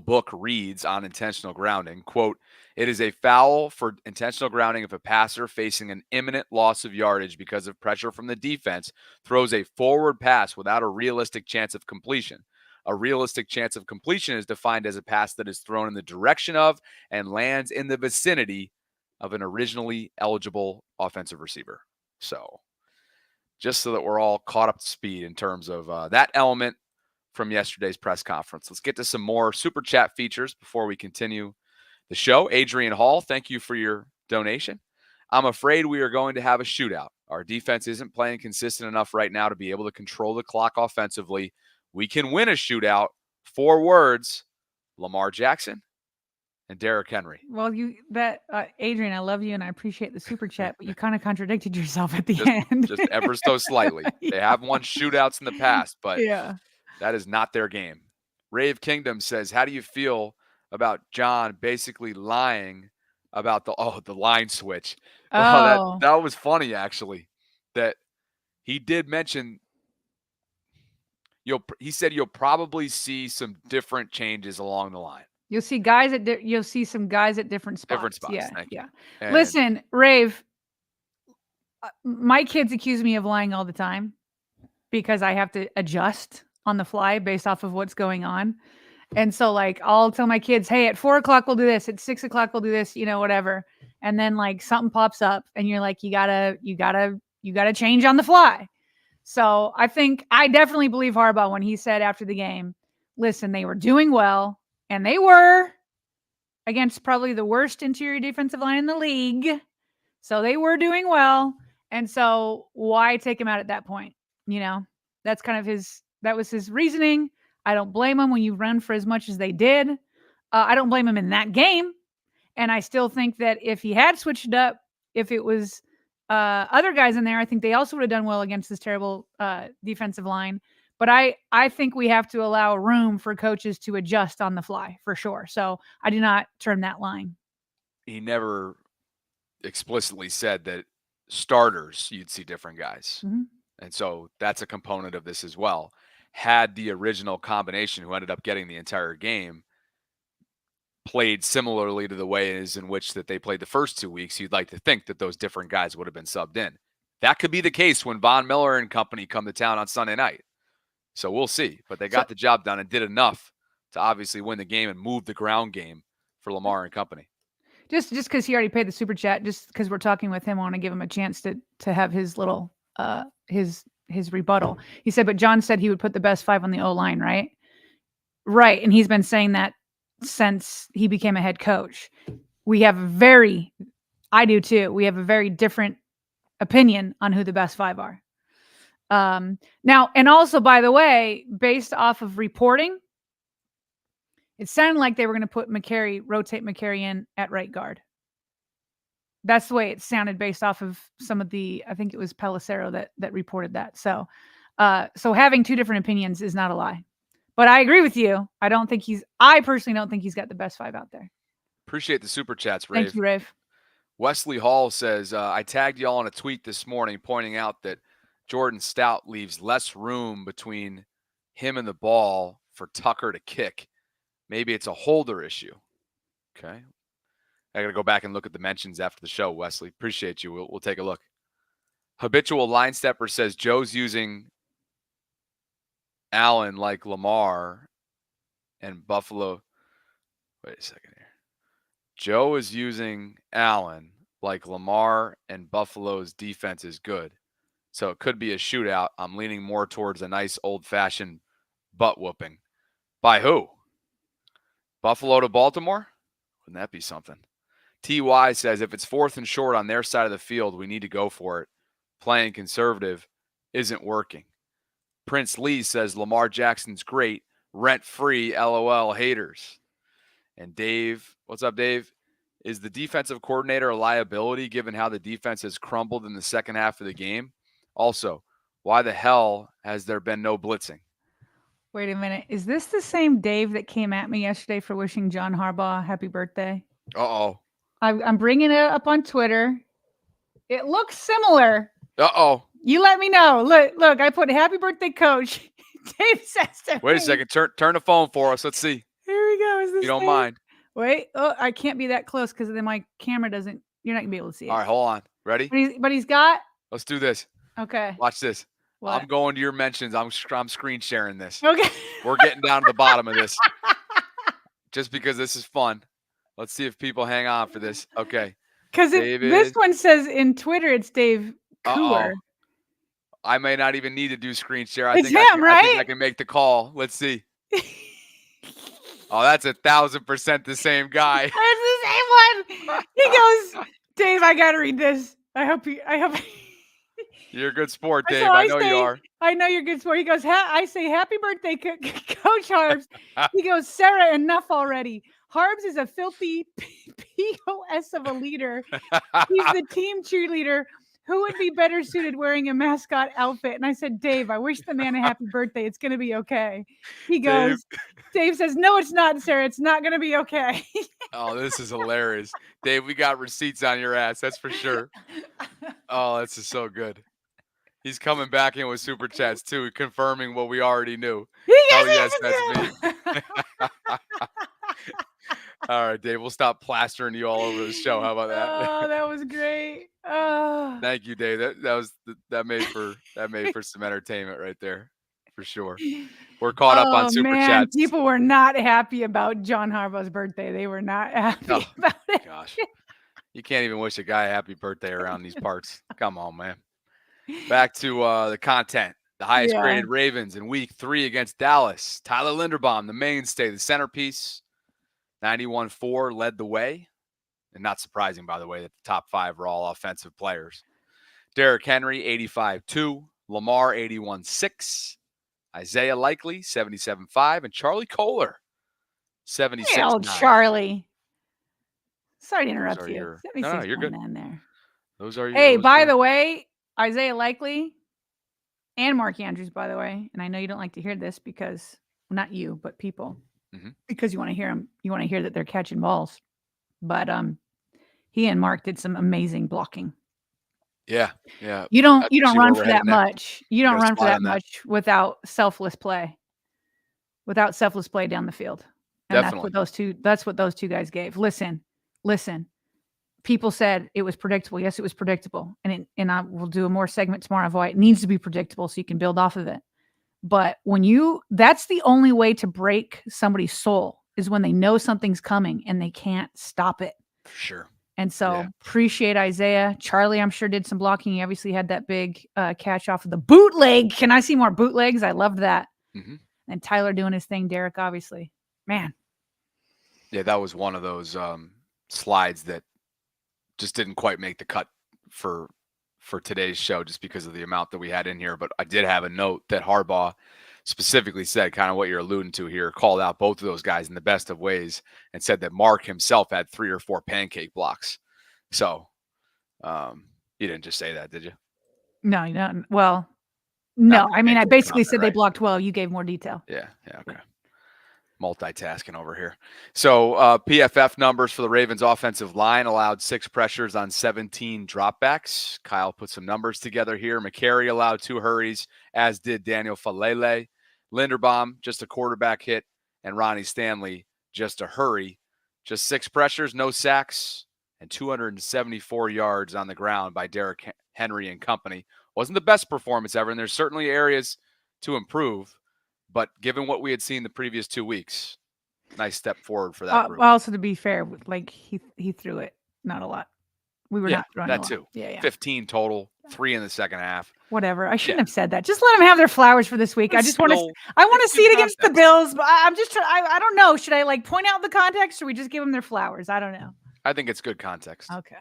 [SPEAKER 1] book reads on intentional grounding. Quote, "It is a foul for intentional grounding if a passer facing an imminent loss of yardage because of pressure from the defense throws a forward pass without a realistic chance of completion. A realistic chance of completion is defined as a pass that is thrown in the direction of and lands in the vicinity of an originally eligible offensive receiver." So just so that we're all caught up to speed in terms of that element from yesterday's press conference. Let's get to some more super chat features before we continue the show. Adrian Hall, thank you for your donation. "I'm afraid we are going to have a shootout. Our defense isn't playing consistent enough right now to be able to control the clock offensively. We can win a shootout. 4 words, Lamar Jackson and Derrick Henry."
[SPEAKER 2] Well, Adrian, I love you and I appreciate the super chat, but you kind of contradicted yourself at the end.
[SPEAKER 1] Just ever so slightly.
[SPEAKER 2] Yeah.
[SPEAKER 1] They have won shootouts in the past, but
[SPEAKER 2] yeah,
[SPEAKER 1] that is not their game. Rave Kingdom says, "How do you feel about John basically lying about the line switch?"
[SPEAKER 2] Oh,
[SPEAKER 1] That was funny, actually, that he did mention he said you'll probably see some different changes along the line.
[SPEAKER 2] you'll see some guys at different spots.
[SPEAKER 1] Different spots.
[SPEAKER 2] Yeah,
[SPEAKER 1] Thank you.
[SPEAKER 2] yeah.
[SPEAKER 1] And
[SPEAKER 2] Listen, Rave, my kids accuse me of lying all the time because I have to adjust on the fly based off of what's going on. And so like, I'll tell my kids, hey, at 4:00 we'll do this. At 6:00 we'll do this, whatever. And then like something pops up and you're like, you gotta change on the fly. So I definitely believe Harbaugh when he said after the game, listen, they were doing well and they were against probably the worst interior defensive line in the league. So they were doing well. And so why take him out at that point? That's kind of that was his reasoning. I don't blame him when you run for as much as they did. I don't blame him in that game. And I still think that if he had switched it up, if it was other guys in there, I think they also would have done well against this terrible defensive line. But I think we have to allow room for coaches to adjust on the fly for sure. So I do not turn that line.
[SPEAKER 1] he never explicitly said that starters, you'd see different guys.
[SPEAKER 2] Mm-hmm.
[SPEAKER 1] And so that's a component of this as well. Had the original combination who ended up getting the entire game played similarly to the ways in which that they played the first 2 weeks, you'd like to think that those different guys would have been subbed in. That could be the case when Von Miller and company come to town on Sunday night. So we'll see. But they got the job done and did enough to obviously win the game and move the ground game for Lamar and company.
[SPEAKER 2] Just because he already paid the super chat, just because we're talking with him, I want to give him a chance to have his little his rebuttal. He said, but John said he would put the best 5 on the O-line, right? Right. And he's been saying that since he became a head coach. I do too. We have a very different opinion on who the best 5 are. Now, and also, by the way, based off of reporting, It sounded like they were going to rotate McCary in at right guard. That's the way it sounded based off of some of the, I think it was Pelissero that reported that. So having two different opinions is not a lie. But I agree with you. I personally don't think he's got the best 5 out there.
[SPEAKER 1] Appreciate the super chats, Rave.
[SPEAKER 2] Thank you, Rave.
[SPEAKER 1] Wesley Hall says, I tagged y'all in a tweet this morning pointing out that Jordan Stout leaves less room between him and the ball for Tucker to kick. Maybe it's a holder issue. Okay. I got to go back and look at the mentions after the show, Wesley. Appreciate you. We'll take a look. Habitual Line Stepper says Joe's using Allen like Lamar and Buffalo. Wait a second here. Joe is using Allen like Lamar and Buffalo's defense is good. So it could be a shootout. I'm leaning more towards a nice old-fashioned butt whooping. By who? Buffalo to Baltimore? Wouldn't that be something? TY says if it's 4th and short on their side of the field, we need to go for it. Playing conservative isn't working. Prince Lee says Lamar Jackson's great. Rent-free, LOL, haters. And Dave, what's up, Dave? Is the defensive coordinator a liability given how the defense has crumbled in the second half of the game? Also, why the hell has there been no blitzing?
[SPEAKER 2] Wait a minute. Is this the same Dave that came at me yesterday for wishing John Harbaugh happy birthday?
[SPEAKER 1] Uh-oh.
[SPEAKER 2] I'm bringing it up on Twitter. It looks similar.
[SPEAKER 1] Uh-oh.
[SPEAKER 2] You let me know. Look, I put happy birthday, coach. Dave says to
[SPEAKER 1] Wait
[SPEAKER 2] me.
[SPEAKER 1] a second. Turn the phone for us. Let's see.
[SPEAKER 2] Here we go. Is this
[SPEAKER 1] You don't
[SPEAKER 2] Dave?
[SPEAKER 1] mind.
[SPEAKER 2] Wait. Oh, I can't be that close because then my camera doesn't. You're not going to be able to see it.
[SPEAKER 1] All right, hold on. Ready?
[SPEAKER 2] But he's got.
[SPEAKER 1] Let's do this.
[SPEAKER 2] Okay.
[SPEAKER 1] Watch this.
[SPEAKER 2] What?
[SPEAKER 1] I'm going to your mentions. I'm screen sharing this.
[SPEAKER 2] Okay.
[SPEAKER 1] We're getting down to the bottom of this. Just because this is fun. Let's see if people hang on for this. Okay.
[SPEAKER 2] Because this one says in Twitter it's Dave Cooler.
[SPEAKER 1] I may not even need to do screen share.
[SPEAKER 2] It's him, right?
[SPEAKER 1] I think I can make the call. Let's see. Oh, that's 1,000% the same guy.
[SPEAKER 2] That's the same one. He goes, Dave, I gotta read this. I hope
[SPEAKER 1] You're a good sport, Dave.
[SPEAKER 2] So
[SPEAKER 1] I know you are.
[SPEAKER 2] I know you're a good sport. He goes, I say happy birthday, Coach Harbs. He goes, Sarah, enough already. Harbs is a filthy POS of a leader. He's the team cheerleader. Who would be better suited wearing a mascot outfit? And I said, Dave, I wish the man a happy birthday. It's going to be okay. He goes, Dave says, no, it's not, Sarah. It's not going to be okay.
[SPEAKER 1] Oh, this is hilarious. Dave, we got receipts on your ass. That's for sure. Oh, this is so good. He's coming back in with super chats, too, confirming what we already knew. Oh, yes, that's me. All right, Dave, we'll stop plastering you all over the show. How about that?
[SPEAKER 2] Oh, that was great. Oh.
[SPEAKER 1] Thank you, Dave. That made for some entertainment right there, for sure. We're caught up on super chats.
[SPEAKER 2] People were not happy about John Harbaugh's birthday. They were not happy about it.
[SPEAKER 1] Gosh, you can't even wish a guy a happy birthday around these parts. Come on, man. Back to the content. The highest graded Ravens in week 3 against Dallas. Tyler Linderbaum, the mainstay, the centerpiece. 91-4 led the way. And not surprising, by the way, that the top 5 were all offensive players. Derrick Henry, 85-2. Lamar, 81-6. Isaiah Likely, 77-5. And Charlie Kohler, 76-9.
[SPEAKER 2] Oh, Charlie. Sorry to interrupt you.
[SPEAKER 1] No, you're good.
[SPEAKER 2] There.
[SPEAKER 1] Those are your.
[SPEAKER 2] Hey, by the way, Isaiah Likely and Mark Andrews, by the way, and I know you don't like to hear this because, well, not you, but people, because you want to hear them. You want to hear that they're catching balls. But he and Mark did some amazing blocking.
[SPEAKER 1] Yeah.
[SPEAKER 2] You don't run for that much. You don't run for that much without selfless play. Without selfless play down the field. And
[SPEAKER 1] Definitely.
[SPEAKER 2] That's what those two guys gave. Listen. People said it was predictable. Yes, it was predictable. And I will do a more segment tomorrow of why it needs to be predictable so you can build off of it. But that's the only way to break somebody's soul is when they know something's coming and they can't stop it.
[SPEAKER 1] For sure.
[SPEAKER 2] And so appreciate Isaiah. Charlie, I'm sure, did some blocking. He obviously had that big catch off of the bootleg. Can I see more bootlegs? I loved that. Mm-hmm. And Tyler doing his thing. Derek, obviously. Man.
[SPEAKER 1] Yeah, that was one of those slides that just didn't quite make the cut for today's show just because of the amount that we had in here. But I did have a note that Harbaugh specifically said kind of what you're alluding to here, called out both of those guys in the best of ways and said that Mark himself had 3 or 4 pancake blocks. So you didn't just say that, did you?
[SPEAKER 2] No, no. Well, no.
[SPEAKER 1] Not the
[SPEAKER 2] I mean, I
[SPEAKER 1] pancake
[SPEAKER 2] basically
[SPEAKER 1] comment,
[SPEAKER 2] said they
[SPEAKER 1] right?
[SPEAKER 2] blocked well. You gave more detail.
[SPEAKER 1] Yeah, okay. Multitasking over here. So PFF numbers for the Ravens offensive line allowed 6 pressures on 17 dropbacks. Kyle put some numbers together here. McCary allowed 2 hurries, as did Daniel Falele. Linderbaum, just a quarterback hit, and Ronnie Stanley, just a hurry. Just 6 pressures, no sacks, and 274 yards on the ground by Derrick Henry and company. Wasn't the best performance ever, and there's certainly areas to improve. But given what we had seen the previous 2 weeks, nice step forward for that group.
[SPEAKER 2] Also, to be fair, like he threw it not a lot. We were not throwing
[SPEAKER 1] that
[SPEAKER 2] a lot.
[SPEAKER 1] too.
[SPEAKER 2] Yeah.
[SPEAKER 1] 15 total, 3 in the second half.
[SPEAKER 2] Whatever. I shouldn't have said that. Just let them have their flowers for this week. I just want to. I want to see it against the Bills. But I'm just. I don't know. Should I like point out the context, or we just give them their flowers? I don't know.
[SPEAKER 1] I think it's good context.
[SPEAKER 2] Okay.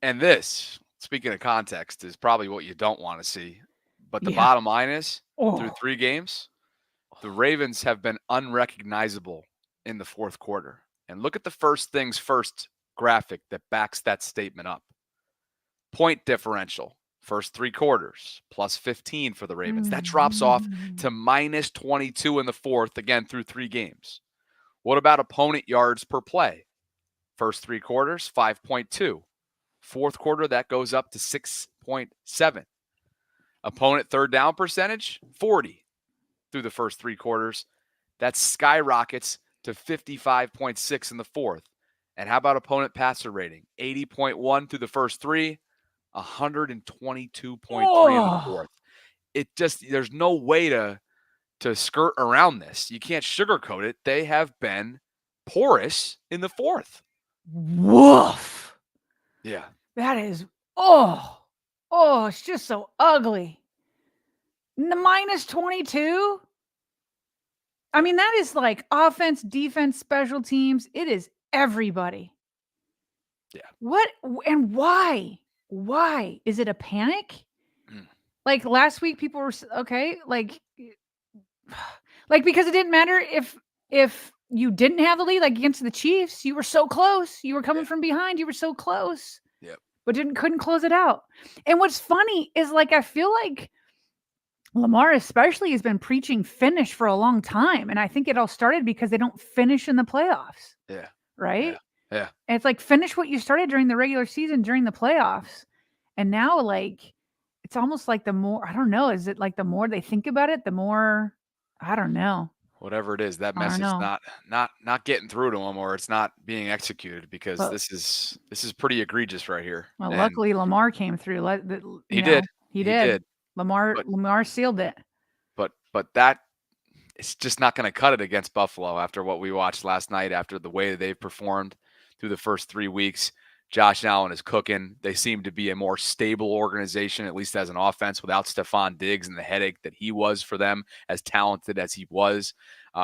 [SPEAKER 1] And this, speaking of context, is probably what you don't want to see. But the bottom line is, through 3 games, the Ravens have been unrecognizable in the fourth quarter. And look at the first things first graphic that backs that statement up. Point differential, first 3 quarters, plus 15 for the Ravens. That drops off to minus 22 in the fourth, again, through 3 games. What about opponent yards per play? First 3 quarters, 5.2. Fourth quarter, that goes up to 6.7. Opponent third down percentage, 40. Through the first 3 quarters, that skyrockets to 55.6 in the fourth. And how about opponent passer rating? 80.1 through the first 3, 122.3 in the fourth. It just, there's no way to skirt around this. You can't sugarcoat it. They have been porous in the fourth.
[SPEAKER 2] Woof.
[SPEAKER 1] Yeah.
[SPEAKER 2] That is, it's just so ugly. The minus 22. I mean, that is like offense, defense, special teams. It is everybody.
[SPEAKER 1] Yeah.
[SPEAKER 2] What and why? Why? Is it a panic? Like last week, people were okay. Like because it didn't matter if you didn't have the lead, like against the Chiefs, you were so close. You were coming from behind. You were so close.
[SPEAKER 1] Yep.
[SPEAKER 2] But couldn't close it out. And what's funny is like I feel like Lamar especially has been preaching finish for a long time. And I think it all started because they don't finish in the playoffs.
[SPEAKER 1] Yeah.
[SPEAKER 2] Right?
[SPEAKER 1] Yeah.
[SPEAKER 2] And it's like finish what you started during the regular season, during the playoffs. And now like it's almost like the more, I don't know, is it like the more they think about it, the more, I don't know.
[SPEAKER 1] Whatever it is, that message not getting through to them, or it's not being executed, because this is pretty egregious right here.
[SPEAKER 2] Well, luckily Lamar came through.
[SPEAKER 1] He did.
[SPEAKER 2] Lamar sealed it.
[SPEAKER 1] But that, it's just not going to cut it against Buffalo after what we watched last night, after the way they've performed through the first 3 weeks. Josh Allen is cooking. They seem to be a more stable organization, at least as an offense, without Stephon Diggs and the headache that he was for them, as talented as he was.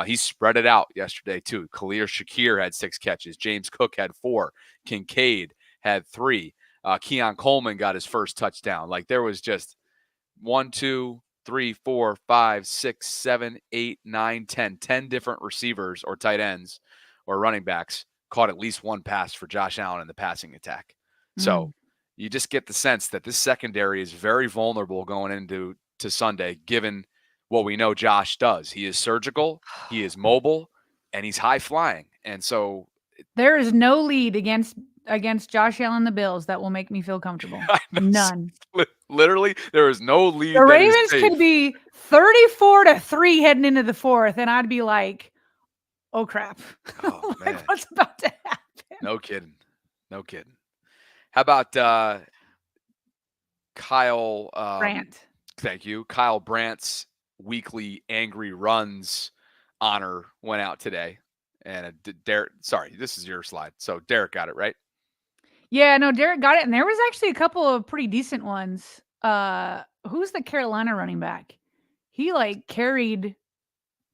[SPEAKER 1] He spread it out yesterday, too. Khalil Shakir had 6 catches. James Cook had 4. Kincaid had 3. Keon Coleman got his first touchdown. Like, there was just 1, 2, 3, 4, 5, 6, 7, 8, 9, 10 different receivers or tight ends or running backs caught at least 1 pass for Josh Allen in the passing attack. So you just get the sense that this secondary is very vulnerable going into Sunday, given what we know Josh does. He is surgical, he is mobile, and he's high flying. And so
[SPEAKER 2] there is no lead against Josh Allen and the Bills that will make me feel comfortable. None.
[SPEAKER 1] Literally, there is no lead.
[SPEAKER 2] The Ravens could be 34-3 heading into the fourth, and I'd be like, oh crap.
[SPEAKER 1] Oh, man.
[SPEAKER 2] Like, what's about to happen?
[SPEAKER 1] No kidding. How about Kyle
[SPEAKER 2] Brandt?
[SPEAKER 1] Thank you. Kyle Brandt's weekly Angry Runs honor went out today. And Derek, sorry, this is your slide. So Derek got it, right?
[SPEAKER 2] Yeah, no, Derek got it. And there was actually a couple of pretty decent ones. Who's the Carolina running back? He like carried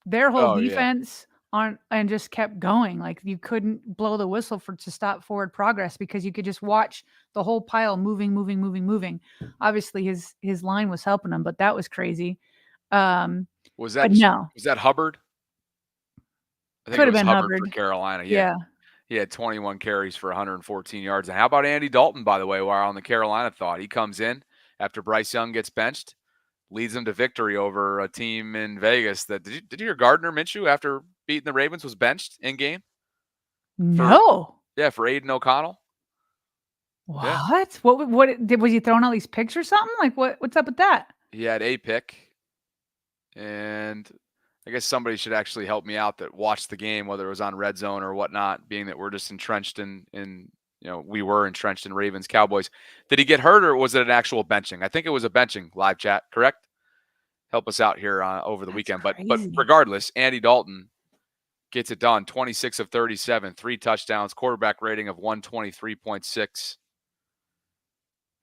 [SPEAKER 2] their whole defense on and just kept going. Like you couldn't blow the whistle to stop forward progress because you could just watch the whole pile moving. Obviously his line was helping him, but that was crazy.
[SPEAKER 1] What Was that
[SPEAKER 2] But no.
[SPEAKER 1] Was that Hubbard? I think
[SPEAKER 2] Could
[SPEAKER 1] it
[SPEAKER 2] have
[SPEAKER 1] was
[SPEAKER 2] been
[SPEAKER 1] Hubbard
[SPEAKER 2] Hubbard.
[SPEAKER 1] for Carolina.
[SPEAKER 2] Yeah.
[SPEAKER 1] He had 21 carries for 114 yards. And how about Andy Dalton, by the way, while on the Carolina thought? He comes in after Bryce Young gets benched, leads them to victory over a team in Vegas. Did you hear Gardner Minshew, after beating the Ravens, was benched in game?
[SPEAKER 2] No.
[SPEAKER 1] For Aiden O'Connell.
[SPEAKER 2] What?
[SPEAKER 1] Yeah.
[SPEAKER 2] Was he throwing all these picks or something? Like what's up with that?
[SPEAKER 1] He had a pick, and I guess somebody should actually help me out that watched the game, whether it was on Red Zone or whatnot, being that we're just entrenched in we were entrenched in Ravens Cowboys. Did he get hurt, or was it an actual benching? I think it was a benching. Live chat, correct? Help us out here over the weekend. But regardless, Andy Dalton gets it done. 26 of 37, 3 touchdowns, quarterback rating of 123.6.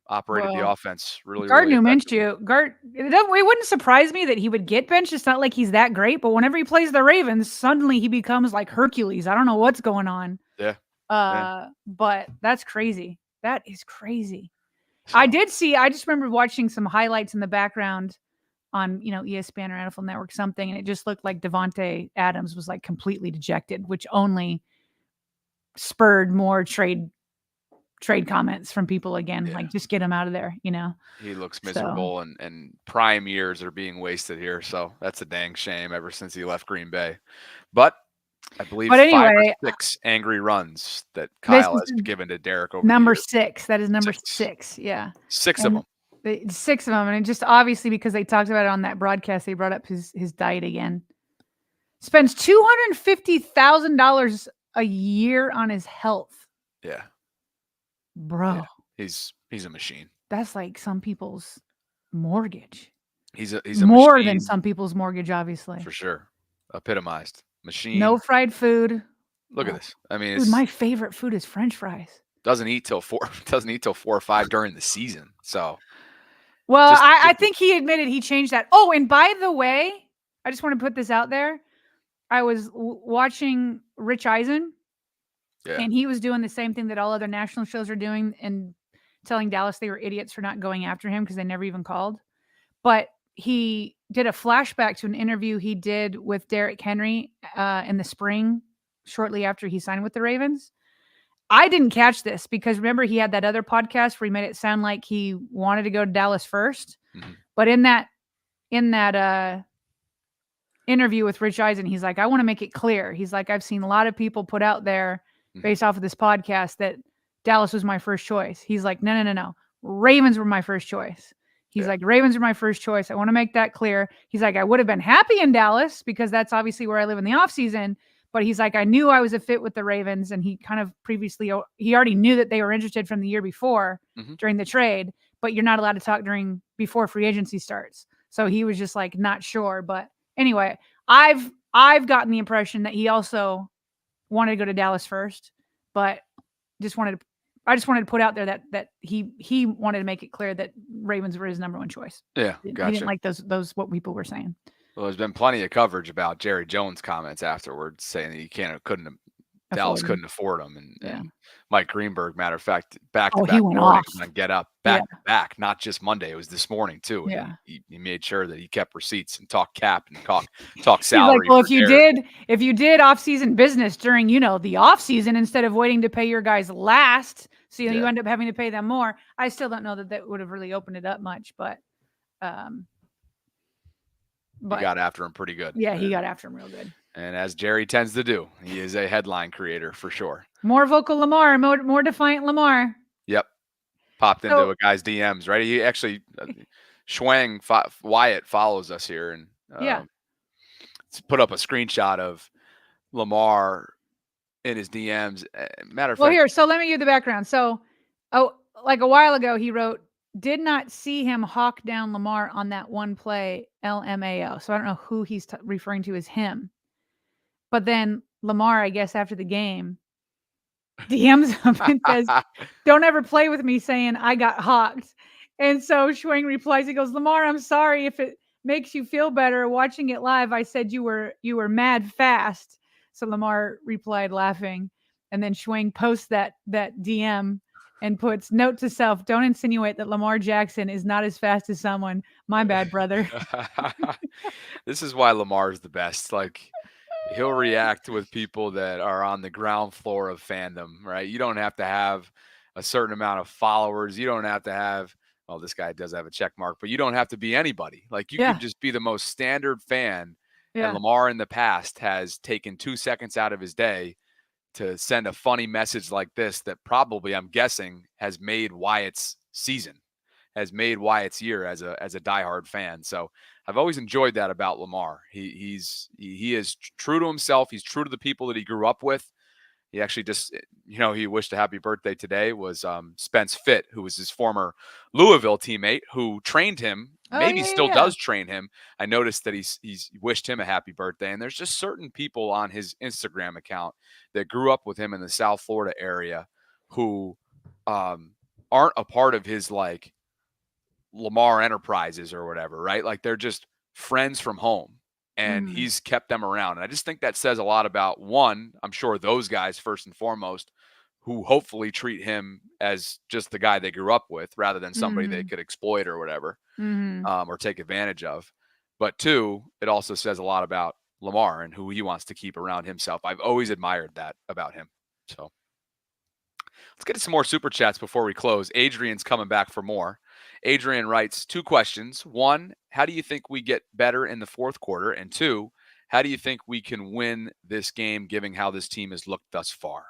[SPEAKER 1] Operated the offense really.
[SPEAKER 2] Gardner Minshew. It wouldn't surprise me that he would get benched. It's not like he's that great, but whenever he plays the Ravens, suddenly he becomes like Hercules. I don't know what's going on.
[SPEAKER 1] Yeah.
[SPEAKER 2] But that's crazy. That is crazy. So, I just remember watching some highlights in the background on, ESPN or NFL Network something, and it just looked like Devontae Adams was like completely dejected, which only spurred more trade comments from people again. Like, just get him out of there,
[SPEAKER 1] He looks miserable, and prime years are being wasted here. So that's a dang shame ever since he left Green Bay. But I believe 5 or 6 angry runs that Kyle has given to Derek over
[SPEAKER 2] number
[SPEAKER 1] the years.
[SPEAKER 2] 6. That is number 6. Yeah.
[SPEAKER 1] 6 of them.
[SPEAKER 2] 6 of them. And just obviously because they talked about it on that broadcast, they brought up his diet again. Spends $250,000 a year on his health.
[SPEAKER 1] Yeah.
[SPEAKER 2] Bro.
[SPEAKER 1] Yeah. He's a machine.
[SPEAKER 2] That's like some people's mortgage.
[SPEAKER 1] He's a
[SPEAKER 2] more
[SPEAKER 1] machine,
[SPEAKER 2] than some people's mortgage, obviously.
[SPEAKER 1] For sure. Epitomized. Machine.
[SPEAKER 2] No fried food.
[SPEAKER 1] Look at this. I mean,
[SPEAKER 2] my favorite food is French fries.
[SPEAKER 1] Doesn't eat till 4 or 5 during the season. So,
[SPEAKER 2] well, I think he admitted he changed that. Oh, and by the way, I just want to put this out there. I was watching Rich Eisen, and he was doing the same thing that all other national shows are doing, and telling Dallas they were idiots for not going after him because they never even called. But he did a flashback to an interview he did with Derrick Henry in the spring, shortly after he signed with the Ravens. I didn't catch this because remember he had that other podcast where he made it sound like he wanted to go to Dallas first. Mm-hmm. But in that interview with Rich Eisen, he's like, I want to make it clear. He's like, I've seen a lot of people put out there based off of this podcast that Dallas was my first choice. He's like, no. Ravens were my first choice. He's like, Ravens are my first choice. I want to make that clear. He's like, I would have been happy in Dallas because that's obviously where I live in the offseason. But he's like, I knew I was a fit with the Ravens. And he kind of he already knew that they were interested from the year before during the trade, but you're not allowed to talk before free agency starts. So he was just like, not sure. But anyway, I've gotten the impression that he also wanted to go to Dallas first, but I just wanted to put out there that he wanted to make it clear that Ravens were his number one choice.
[SPEAKER 1] Yeah, gotcha.
[SPEAKER 2] He didn't like those what people were saying.
[SPEAKER 1] Well, there's been plenty of coverage about Jerry Jones' comments afterwards, saying that Dallas couldn't afford him, and Mike Greenberg, matter of fact, back-to-back mornings on Get Up, back, not just Monday. It was this morning too.
[SPEAKER 2] Yeah,
[SPEAKER 1] he made sure that he kept receipts and talked cap and talk salary.
[SPEAKER 2] Like, well, if you did off-season business during the off-season instead of waiting to pay your guys last, so you end up having to pay them more. I still don't know that would have really opened it up much, but.
[SPEAKER 1] He got after him pretty good.
[SPEAKER 2] Yeah, he got after him real good.
[SPEAKER 1] And as Jerry tends to do, he is a headline creator for sure.
[SPEAKER 2] More vocal Lamar, more defiant Lamar.
[SPEAKER 1] Yep. Popped into a guy's DMs, right? He actually, Wyatt follows us here and put up a screenshot of Lamar in his DMs. Matter of fact.
[SPEAKER 2] Well, here, so let me give you the background. So, like a while ago, he wrote, did not see him hawk down Lamar on that one play, LMAO. So I don't know who he's referring to as him. But then Lamar, I guess, after the game, DMs him and says, don't ever play with me saying I got hawked. And so Schwing replies, he goes, Lamar, I'm sorry if it makes you feel better. Watching it live, I said you were mad fast. So Lamar replied laughing. And then Schwing posts that DM and puts, note to self, don't insinuate that Lamar Jackson is not as fast as someone. My bad, brother.
[SPEAKER 1] This is why Lamar is the best. Like, he'll react with people that are on the ground floor of fandom, right? You don't have to have a certain amount of followers. You don't have to have, well, this guy does have a check mark, but you don't have to be anybody. Like, you
[SPEAKER 2] Yeah.
[SPEAKER 1] could just be the most standard fan. And
[SPEAKER 2] Yeah.
[SPEAKER 1] Lamar in the past has taken 2 seconds out of his day to send a funny message like this that probably, I'm guessing, has made Wyatt's season, has made Wyatt's year as a diehard fan. So I've always enjoyed that about Lamar. He is true to himself. He's true to the people that he grew up with. He actually just, he wished a happy birthday today was Spence Fitt, who was his former Louisville teammate who trained him, maybe still does train him. I noticed that he's wished him a happy birthday. And there's just certain people on his Instagram account that grew up with him in the South Florida area who aren't a part of his like Lamar Enterprises or whatever, right? Like they're just friends from home. And he's kept them around. And I just think that says a lot about, one, I'm sure those guys, first and foremost, who hopefully treat him as just the guy they grew up with rather than somebody they could exploit or whatever, or take advantage of. But two, it also says a lot about Lamar and who he wants to keep around himself. I've always admired that about him. So let's get to some more super chats before we close. Adrian's coming back for more. Adrian writes 2 questions. 1, how do you think we get better in the fourth quarter? And 2, how do you think we can win this game given how this team has looked thus far?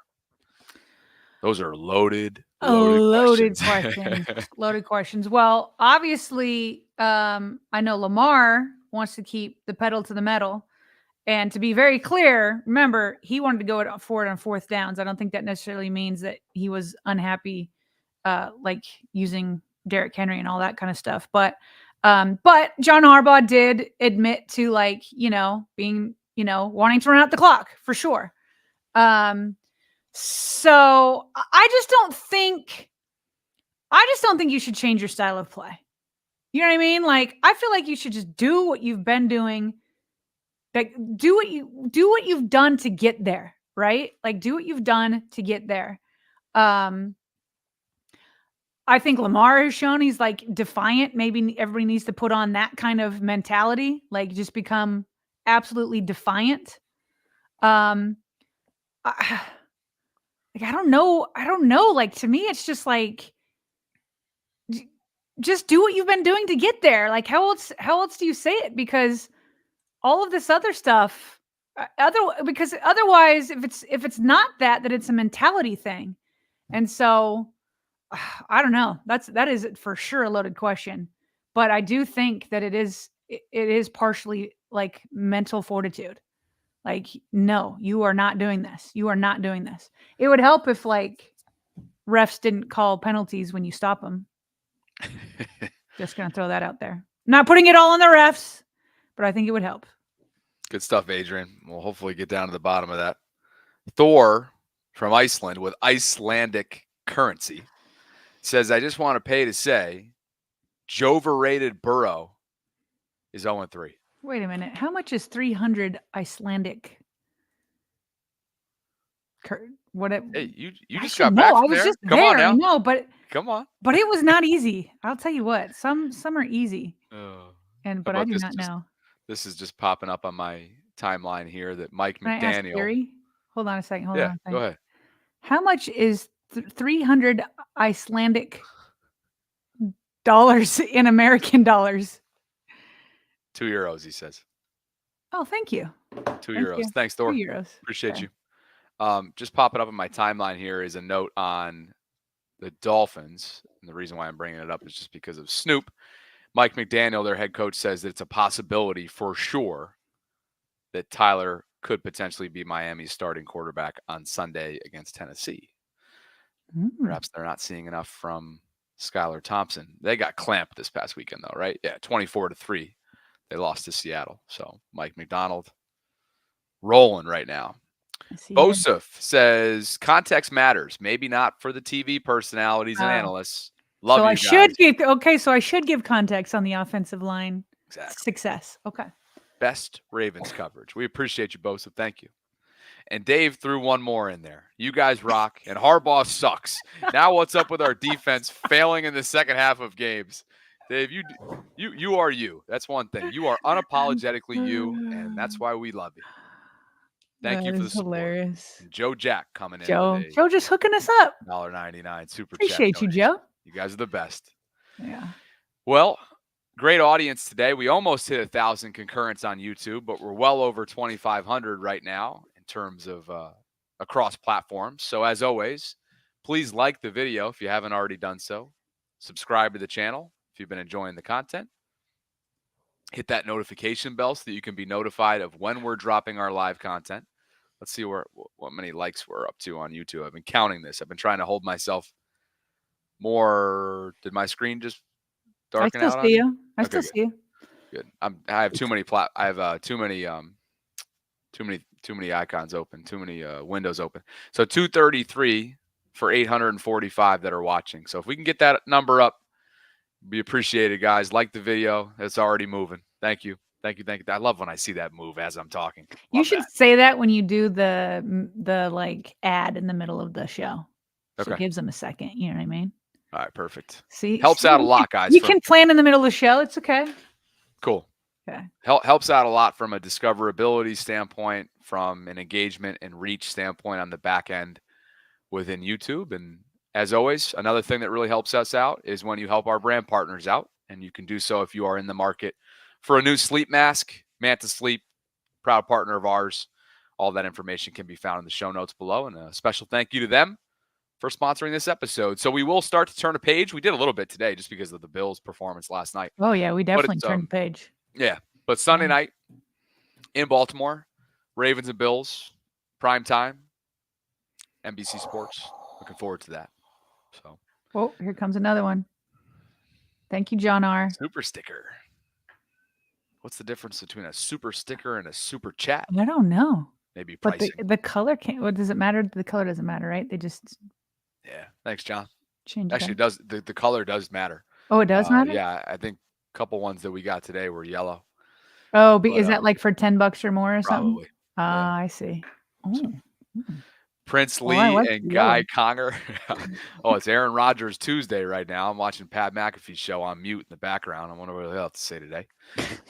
[SPEAKER 1] Those are loaded questions.
[SPEAKER 2] Loaded questions. Well, obviously, I know Lamar wants to keep the pedal to the metal. And to be very clear, remember, he wanted to go for it on 4th downs. I don't think that necessarily means that he was unhappy, like using Derrick Henry and all that kind of stuff. But John Harbaugh did admit to being, wanting to run out the clock for sure. So I just don't think you should change your style of play. You know what I mean? Like, I feel like you should just do what you've been doing. Like, do what you've done to get there, right? Like, do what you've done to get there. I think Lamar has shown he's like defiant. Maybe everybody needs to put on that kind of mentality, like just become absolutely defiant. I don't know. Like, to me, it's just like, just do what you've been doing to get there. Like, how else do you say it? Because all of this other stuff, because otherwise, if it's not that it's a mentality thing. And so I don't know. That is for sure a loaded question, but I do think that it is partially like mental fortitude. Like, no, you are not doing this. You are not doing this. It would help if like refs didn't call penalties when you stop them. Just gonna throw that out there. Not putting it all on the refs, but I think it would help.
[SPEAKER 1] Good stuff, Adrian. We'll hopefully get down to the bottom of that. Thor from Iceland with Icelandic currency says, I just want to pay to say Joe-rated Burrow is 0-3.
[SPEAKER 2] Wait a minute. How much is 300 Icelandic?
[SPEAKER 1] Hey, you just got back from
[SPEAKER 2] I was
[SPEAKER 1] there?
[SPEAKER 2] just
[SPEAKER 1] Come
[SPEAKER 2] there.
[SPEAKER 1] on now.
[SPEAKER 2] No, but
[SPEAKER 1] come on.
[SPEAKER 2] But it was not easy. I'll tell you what. Some are easy. But I do not know.
[SPEAKER 1] This is just popping up on my timeline here that Mike
[SPEAKER 2] Can I ask
[SPEAKER 1] McDaniel.
[SPEAKER 2] Gary? Hold on a second.
[SPEAKER 1] Go ahead.
[SPEAKER 2] How much is 300 Icelandic dollars in American dollars?
[SPEAKER 1] €2, he says.
[SPEAKER 2] Oh, thank you.
[SPEAKER 1] €2. Thanks, Thor.
[SPEAKER 2] €2.
[SPEAKER 1] Appreciate you. Just popping up on my timeline here is a note on the Dolphins. And the reason why I'm bringing it up is just because of Snoop. Mike McDaniel, their head coach, says that it's a possibility for sure that Tyler could potentially be Miami's starting quarterback on Sunday against Tennessee. Perhaps they're not seeing enough from Skylar Thompson. They got clamped this past weekend, though, right? Yeah, 24-3. They lost to Seattle. So Mike McDonald rolling right now. Bosef says context matters. Maybe not for the TV personalities and analysts. Love you guys.
[SPEAKER 2] So I should give context on the offensive line
[SPEAKER 1] exactly.
[SPEAKER 2] success. Okay.
[SPEAKER 1] Best Ravens coverage. We appreciate you, Bosef. Thank you. And Dave threw one more in there. You guys rock, and Harbaugh sucks. Now what's up with our defense failing in the second half of games? Dave, you are you. That's one thing. You are unapologetically you, and that's why we love you. Thank you for the support.
[SPEAKER 2] Hilarious.
[SPEAKER 1] And Joe Jack coming in
[SPEAKER 2] Joe
[SPEAKER 1] with a
[SPEAKER 2] just hooking us up.
[SPEAKER 1] $1.99 super
[SPEAKER 2] Appreciate
[SPEAKER 1] chat
[SPEAKER 2] you,
[SPEAKER 1] donation.
[SPEAKER 2] Joe.
[SPEAKER 1] You guys are the best.
[SPEAKER 2] Yeah.
[SPEAKER 1] Well, great audience today. We almost hit 1,000 concurrents on YouTube, but we're well over 2,500 right now in terms of across platforms. So as always, please like the video if you haven't already done so. Subscribe to the channel if you've been enjoying the content. Hit that notification bell so that you can be notified of when we're dropping our live content. Let's see what many likes we're up to on YouTube. I've been counting this. I've been trying to hold myself more. Did my screen just darken out?
[SPEAKER 2] I still see you. I
[SPEAKER 1] Okay,
[SPEAKER 2] still see you.
[SPEAKER 1] Good. I have too many I have too many icons open, too many windows open. So 233 for 845 that are watching. So if we can get that number up, be appreciated, guys. Like the video. It's already moving. Thank you. Thank you. Thank you. I love when I see that move as I'm talking.
[SPEAKER 2] You
[SPEAKER 1] Love
[SPEAKER 2] should
[SPEAKER 1] that.
[SPEAKER 2] say that when you do the like ad in the middle of the show. So
[SPEAKER 1] Okay.
[SPEAKER 2] it gives them a second. You know what I mean?
[SPEAKER 1] All right. Perfect.
[SPEAKER 2] See,
[SPEAKER 1] Helps out a lot, guys.
[SPEAKER 2] You can plan in the middle of the show. It's okay.
[SPEAKER 1] Cool.
[SPEAKER 2] Okay.
[SPEAKER 1] Helps out a lot from a discoverability standpoint, from an engagement and reach standpoint on the back end within YouTube. And as always, another thing that really helps us out is when you help our brand partners out. And you can do so if you are in the market for a new sleep mask. Manta Sleep, proud partner of ours. All that information can be found in the show notes below. And a special thank you to them for sponsoring this episode. So we will start to turn a page. We did a little bit today just because of the Bills' performance last night.
[SPEAKER 2] Oh, yeah. We definitely turned the page.
[SPEAKER 1] Yeah. But Sunday night in Baltimore, Ravens and Bills, prime time, NBC Sports. Looking forward to that. So.
[SPEAKER 2] Oh, here comes another one. Thank you, John R.
[SPEAKER 1] Super sticker. What's the difference between a super sticker and a super chat?
[SPEAKER 2] I don't know.
[SPEAKER 1] Maybe pricing.
[SPEAKER 2] But the color can't. What does it matter? The color doesn't matter, right? They just.
[SPEAKER 1] Yeah. Thanks, John.
[SPEAKER 2] Change.
[SPEAKER 1] Actually, it does. The color does matter.
[SPEAKER 2] Oh, it does matter?
[SPEAKER 1] Yeah. I think a couple ones that we got today were yellow.
[SPEAKER 2] Oh, but is that like for $10 or more or something?
[SPEAKER 1] Probably.
[SPEAKER 2] I see. Oh.
[SPEAKER 1] So. Prince Lee and
[SPEAKER 2] yellow.
[SPEAKER 1] Guy Conger. Oh, it's Aaron Rodgers Tuesday right now. I'm watching Pat McAfee's show on mute in the background. I wonder what he'll have to say today.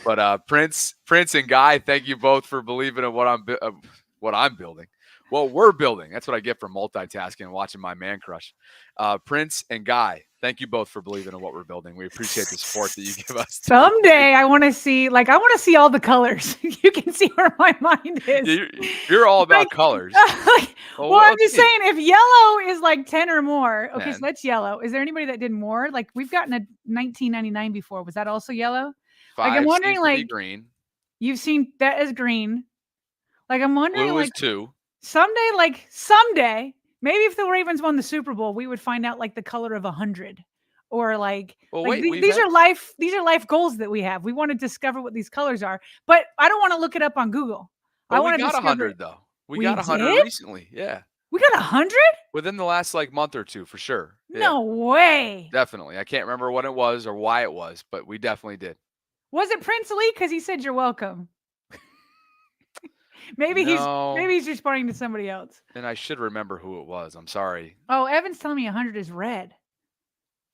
[SPEAKER 1] But Prince and Guy, thank you both for believing in what I'm building. Well, we're building. That's what I get for multitasking and watching my man crush. Prince and Guy, thank you both for believing in what we're building. We appreciate the support that you give us.
[SPEAKER 2] Someday I want to see all the colors. You can see where my mind is.
[SPEAKER 1] You're all about colors.
[SPEAKER 2] Well, I'm just saying, if yellow is like 10 or more, okay, so that's yellow. Is there anybody that did more? Like we've gotten a 1999 before. Was that also yellow? Like I'm wondering, like
[SPEAKER 1] green.
[SPEAKER 2] You've seen that as green. Like I'm wondering,
[SPEAKER 1] blue
[SPEAKER 2] like
[SPEAKER 1] is 2.
[SPEAKER 2] Someday, maybe if the Ravens won the Super Bowl, we would find out like the color of 100, or these are life goals that we have. We want to discover what these colors are, but I don't want to look it up on Google.
[SPEAKER 1] But we got 100 though. We got 100 recently. Yeah.
[SPEAKER 2] We got 100
[SPEAKER 1] within the last month or two for sure. Yeah.
[SPEAKER 2] No way.
[SPEAKER 1] Definitely. I can't remember what it was or why it was, but we definitely did.
[SPEAKER 2] Was it Prince Lee? Because he said you're welcome. Maybe he's responding to somebody else.
[SPEAKER 1] And I should remember who it was. I'm sorry.
[SPEAKER 2] Oh, Evan's telling me 100 is red.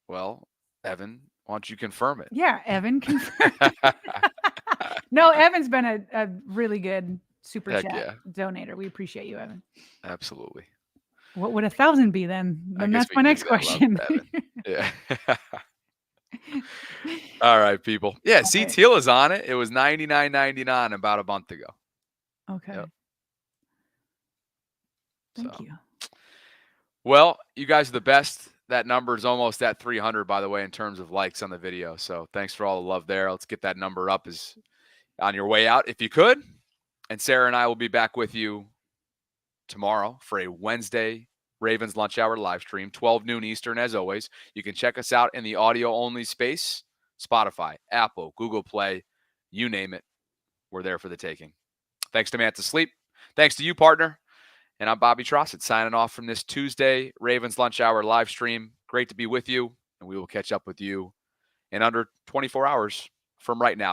[SPEAKER 1] Well, Evan, why don't you confirm it?
[SPEAKER 2] Yeah, Evan confirm. No, Evan's been a really good super chat donator. We appreciate you, Evan.
[SPEAKER 1] Absolutely.
[SPEAKER 2] What would 1,000 be then? Then that's my next question.
[SPEAKER 1] Yeah. All right, people. Yeah, see, Teal is on it. It was $99.99 about a month ago.
[SPEAKER 2] Okay. Yep. Thank you.
[SPEAKER 1] Well, you guys are the best. That number is almost at 300, by the way, in terms of likes on the video. So thanks for all the love there. Let's get that number up is on your way out if you could. And Sarah and I will be back with you tomorrow for a Wednesday Ravens Lunch Hour live stream, 12 noon Eastern, as always. You can check us out in the audio-only space, Spotify, Apple, Google Play, you name it. We're there for the taking. Thanks to Manta Sleep. Thanks to you, partner. And I'm Bobby Trossett signing off from this Tuesday Ravens Lunch Hour live stream. Great to be with you, and we will catch up with you in under 24 hours from right now.